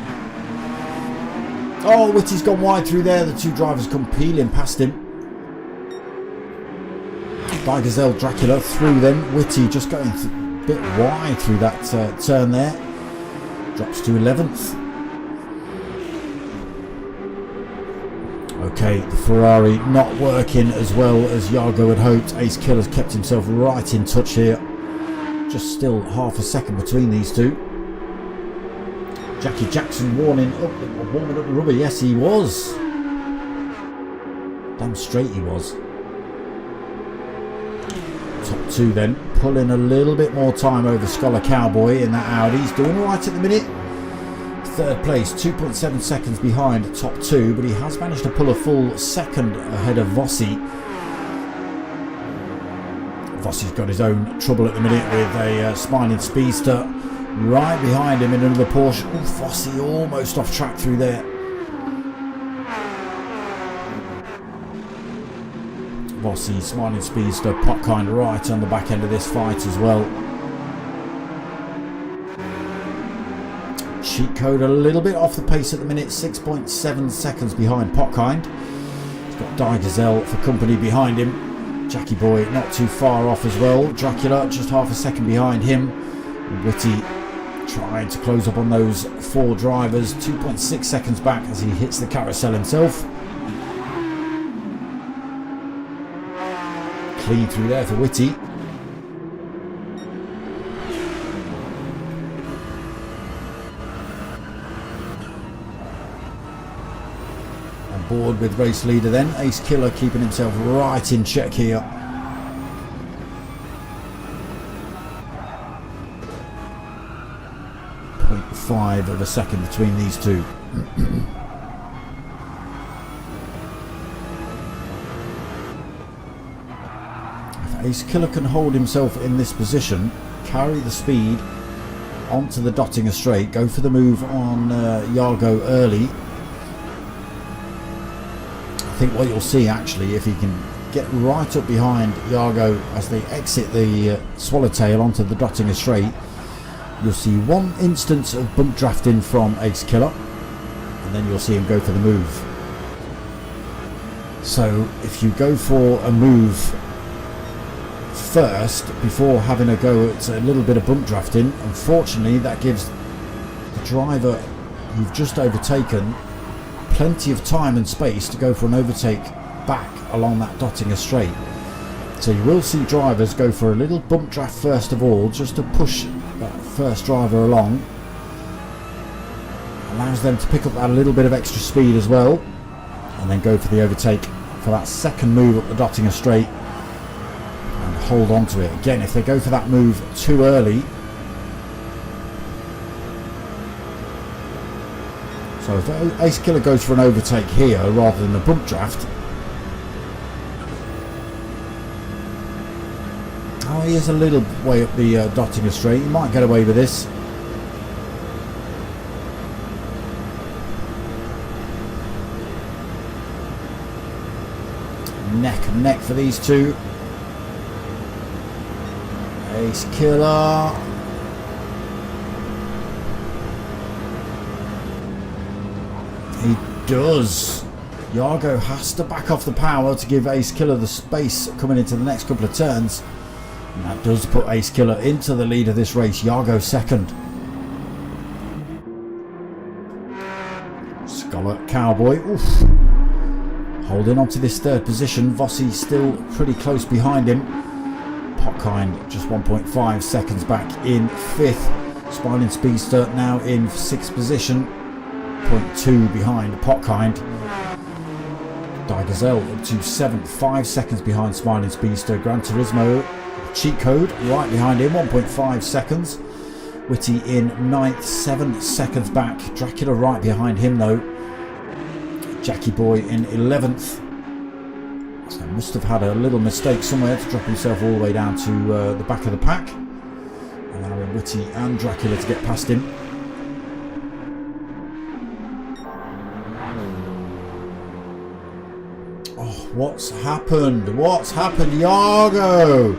Oh, Whitty's gone wide through there, the two drivers come peeling past him. Digazelle, Dracula through them, Whitty just going a bit wide through that turn there. Drops to 11th. Okay, the Ferrari not working as well as Yargo had hoped. Ace Killer's kept himself right in touch here. Just still half a second between these two. Jackie Jackson warming up the rubber. Yes, he was. Damn straight he was. Top two then, pulling a little bit more time over Scholar Cowboy in that Audi. He's doing alright at the minute. third place, 2.7 seconds behind top two, but he has managed to pull a full second ahead of Vossi. Vossi's got his own trouble at the minute with a smiling speedster right behind him in another Porsche. Oh, Vossi almost off track through there. Vossi, smiling speedster, Potkind right on the back end of this fight as well. Cheat code a little bit off the pace at the minute, 6.7 seconds behind Potkind. He's got Die Gazelle for company behind him. Jackie Boy not too far off as well. Dracula just half a second behind him. Witty trying to close up on those four drivers, 2.6 seconds back as he hits the carousel himself. Clean through there for Witty. On board with race leader then, Ace Killer keeping himself right in check here. 0.5 of a second between these two. Ace Killer can hold himself in this position, carry the speed onto the Dottinger straight, go for the move on Yargo early. I think what you'll see actually, if he can get right up behind Yargo as they exit the Swallowtail onto the Dottinger straight, you'll see one instance of bump drafting from Ace Killer, and then you'll see him go for the move. So if you go for a move first before having a go at a little bit of bump drafting, unfortunately that gives the driver you've just overtaken plenty of time and space to go for an overtake back along that Dottinger straight. So you will see drivers go for a little bump draft first of all, just to push that first driver along. Allows them to pick up that little bit of extra speed as well, and then go for the overtake for that second move up the Dottinger straight and hold on to it. Again, if they go for that move too early, so if Ace Killer goes for an overtake here rather than a bump draft, oh, he is a little way up the Dottinger straight, he might get away with this. Neck and neck for these two. Ace Killer. He does. Yargo has to back off the power to give Ace Killer the space coming into the next couple of turns. And that does put Ace Killer into the lead of this race. Yargo second. Scholar Cowboy. Oof. Holding on to this third position. Vossi still pretty close behind him. Potkind just 1.5 seconds back in fifth. Smiling Speedster now in sixth position. 0.2 behind Potkind. Die Gazelle up to seventh, 5 seconds behind Smiling Speedster. Gran Turismo cheat code right behind him, 1.5 seconds. Witty in ninth, 7 seconds back. Dracula right behind him though. Jackie Boy in 11th. So must have had a little mistake somewhere to drop himself all the way down to the back of the pack, allowing Witty and Dracula to get past him. Oh, what's happened? What's happened? Yargo!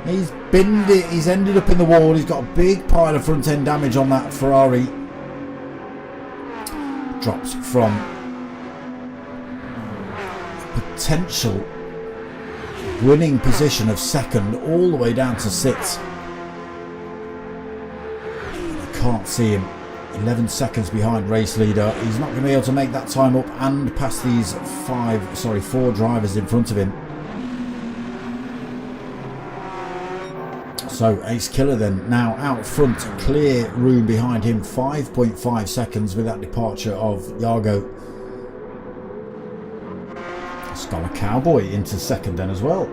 He's binned it. He's ended up in the wall. He's got a big pile of front end damage on that Ferrari. Drops from potential winning position of second all the way down to sixth. I can't see him. 11 seconds behind race leader. He's not going to be able to make that time up and pass these 4 drivers in front of him. So Ace Killer then now out front, clear room behind him, 5.5 seconds with that departure of Yargo. Scholar Cowboy into second then as well.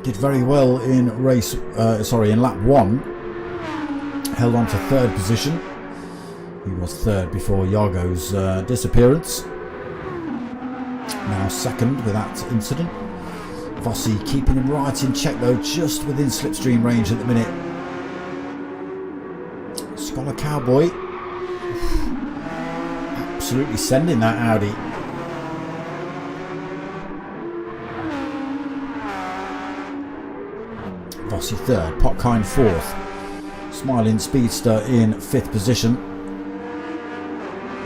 did very well in in lap 1. Held on to 3rd position. He was 3rd before Jago's disappearance. Now 2nd with that incident. Vossi keeping him right in check though, just within slipstream range at the minute. Scholar Cowboy absolutely sending that Audi. Vossi 3rd, Potkind 4th. Smiling Speedster in 5th position.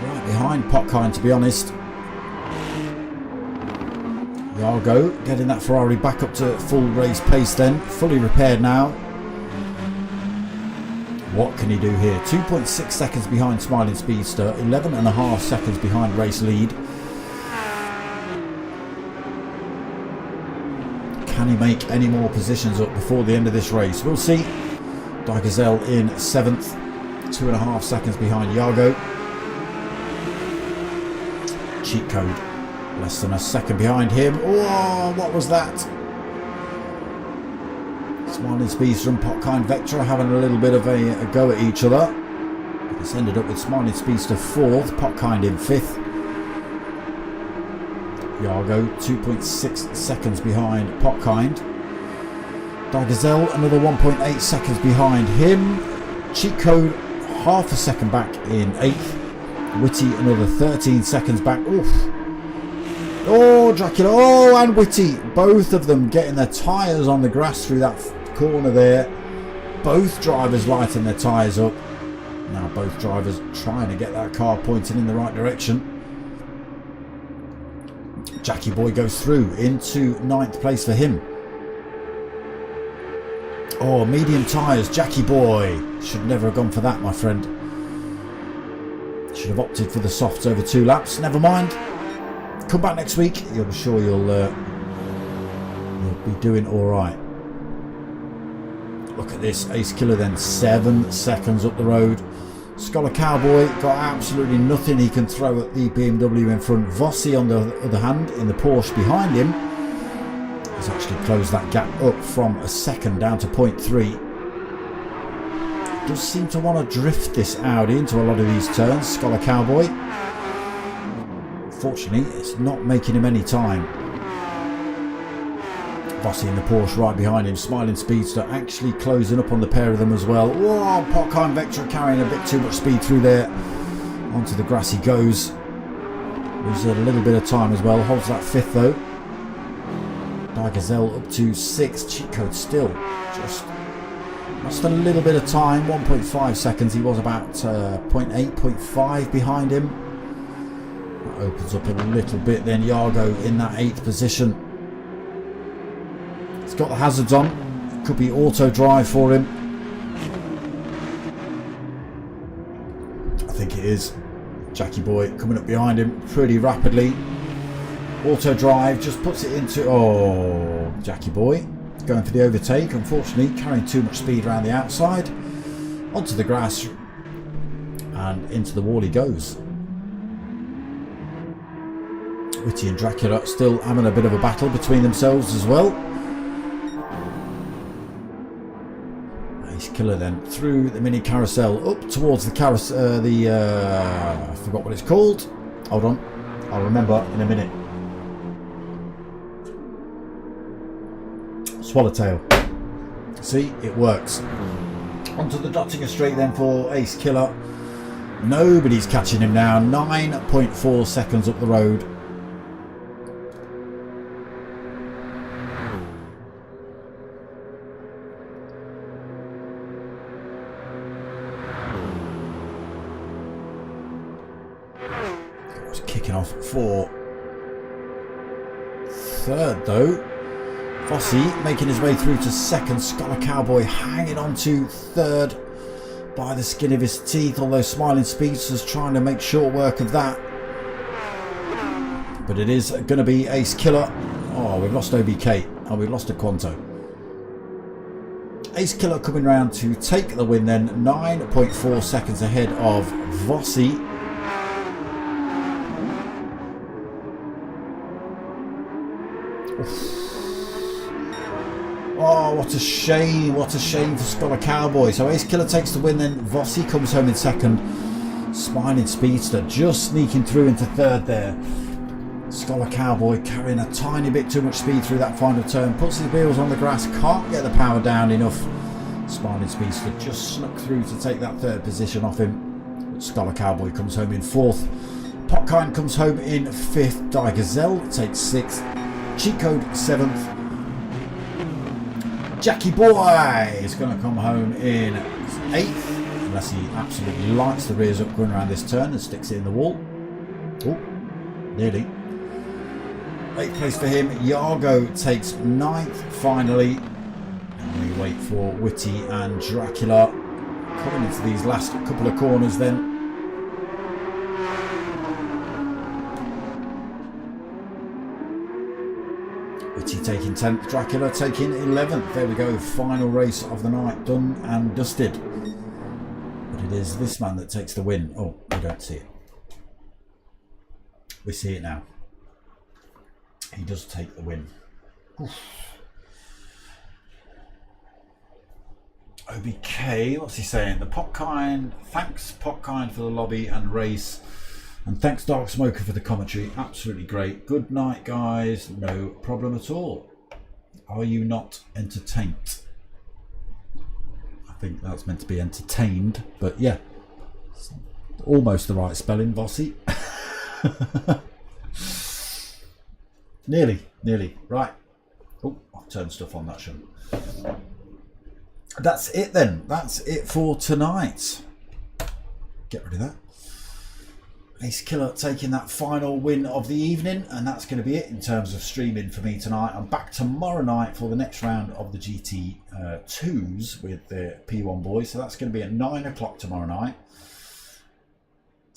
Right behind Potkind, to be honest. Jago getting that Ferrari back up to full race pace then. Fully repaired now. What can he do here? 2.6 seconds behind Smiling Speedster. 11.5 seconds behind race lead. Can he make any more positions up before the end of this race? We'll see. Gazelle in 7th. 2.5 seconds behind Jago. Cheat code. Less than a second behind him. Oh, what was that? Smiling Speedster and Potkind Vectra having a little bit of a go at each other. It's ended up with Smiling Speedster 4th, Potkind in 5th. Jago 2.6 seconds behind Potkind. Gazelle another 1.8 seconds behind him. Cheat code half a second back in 8th. Whitty another 13 seconds back. Oof. Oh, Dracula. Oh, and Whitty. Both of them getting their tyres on the grass through that corner there. Both drivers lighting their tyres up. Now both drivers trying to get that car pointing in the right direction. Jackie Boy goes through into 9th place for him. Oh, medium tyres. Jackie Boy. Should never have gone for that, my friend. Should have opted for the softs over 2 laps. Never mind. Come back next week. You'll be sure you'll be doing all right. Look at this. Ace Killer then 7 seconds up the road. Scholar Cowboy got absolutely nothing he can throw at the BMW in front. Vossi on the other hand in the Porsche behind him has actually closed that gap up from a second down to 0.3. Does seem to want to drift this Audi into a lot of these turns, Scholar Cowboy. Fortunately, it's not making him any time. Vossi in the Porsche right behind him. Smiling Speedster actually closing up on the pair of them as well. Whoa, Potkind Vectra carrying a bit too much speed through there. Onto the grass he goes. Loses a little bit of time as well. Holds that 5th though. Gazelle up to 6th. Cheat code still just lost a little bit of time. 1.5 seconds. He was about 0.8, 0.5 behind him. That opens up a little bit then. Jago in that 8th position. He's got the hazards on. Could be auto drive for him. I think it is. Jackie Boy coming up behind him pretty rapidly. Auto drive just puts it into... Oh, Jackie Boy going for the overtake. Unfortunately, carrying too much speed around the outside. Onto the grass. And into the wall he goes. Whitty and Dracula still having a bit of a battle between themselves as well. Ace Killer then through the mini carousel up towards the carousel. I forgot what it's called. Hold on, I'll remember in a minute. Swallowtail. See, it works. Onto the Dottinger Straight then for Ace Killer. Nobody's catching him now. 9.4 seconds up the road. Kicking off for 3rd though. Vossi making his way through to 2nd. Scholar Cowboy hanging on to 3rd by the skin of his teeth, although Smiling Speedster's trying to make short work of that. But it is going to be Ace Killer. Oh, we've lost OBK. Oh, we've lost a Quanto. Ace Killer coming round to take the win then. 9.4 seconds ahead of Vossi. Oh, what a shame. What a shame for Scholar Cowboy. So Ace Killer takes the win then. Vossi comes home in second. Smiling Speedster just sneaking through into third there. Scholar Cowboy carrying a tiny bit too much speed through that final turn. Puts his wheels on the grass. Can't get the power down enough. Smiling Speedster just snuck through to take that third position off him. But Scholar Cowboy comes home in fourth. Potkind comes home in fifth. Gazelle takes sixth. Cheat Code seventh. Jackie Boy is going to come home in 8th, unless he absolutely lights the rears up going around this turn and sticks it in the wall. Oh, nearly. 8th place for him. Yargo takes 9th finally. And we wait for Witty and Dracula coming into these last couple of corners then. Witty taking 10th, Dracula taking 11th. There we go, final race of the night, done and dusted. But it is this man that takes the win. Oh, we don't see it. We see it now. He does take the win. Oof. OBK, what's he saying? The Potkind, thanks Potkind for the lobby and race. And thanks Dark Smoker for the commentary. Absolutely great. Good night, guys. No problem at all. Are you not entertained? I think that's meant to be entertained, but yeah. It's almost the right spelling, Bossy. Nearly. Right. Oh, I've turned stuff on that shouldn't. That's it then. That's it for tonight. Get rid of that. Ace Killer taking that final win of the evening, and that's going to be it in terms of streaming for me tonight. I'm back tomorrow night for the next round of the GT2s with the P1 boys, so that's going to be at 9 o'clock tomorrow night.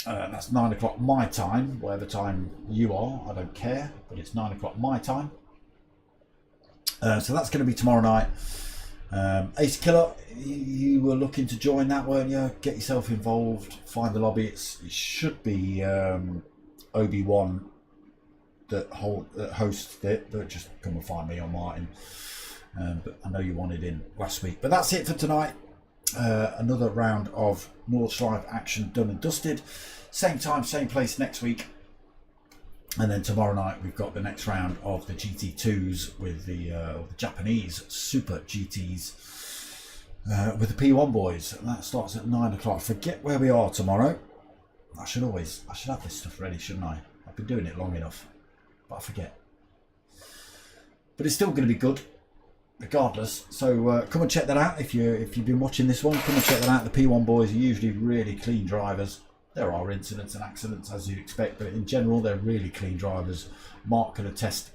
That's 9 o'clock my time, whatever time you are, I don't care, but it's 9 o'clock my time. So that's going to be tomorrow night. Ace Killer, you were looking to join that, weren't you? Get yourself involved, find the lobby. It should be Obi-Wan that hosts it, but just come and find me on Martin. But I know you wanted in last week. But that's it for tonight. Another round of Nordschleife action done and dusted. Same time, same place next week. And then tomorrow night we've got the next round of the GT2s with the Japanese Super GTs with the P1 boys. And that starts at 9 o'clock. Forget where we are tomorrow. I should have this stuff ready, shouldn't I? I've been doing it long enough, but I forget. But it's still going to be good, regardless. So come and check that out if you've been watching this one. Come and check that out. The P1 boys are usually really clean drivers. There are incidents and accidents as you'd expect, but in general they're really clean drivers. Mark can attest.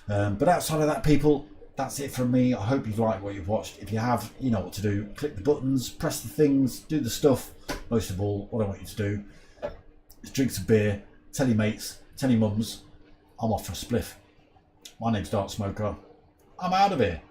But outside of that, people, that's it from me. I hope you've liked what you've watched. If you have, you know what to do. Click the buttons, press the things, do the stuff. Most of all, what I want you to do is drink some beer, tell your mates, tell your mums, I'm off for a spliff. My name's Dark Smoker. I'm out of here.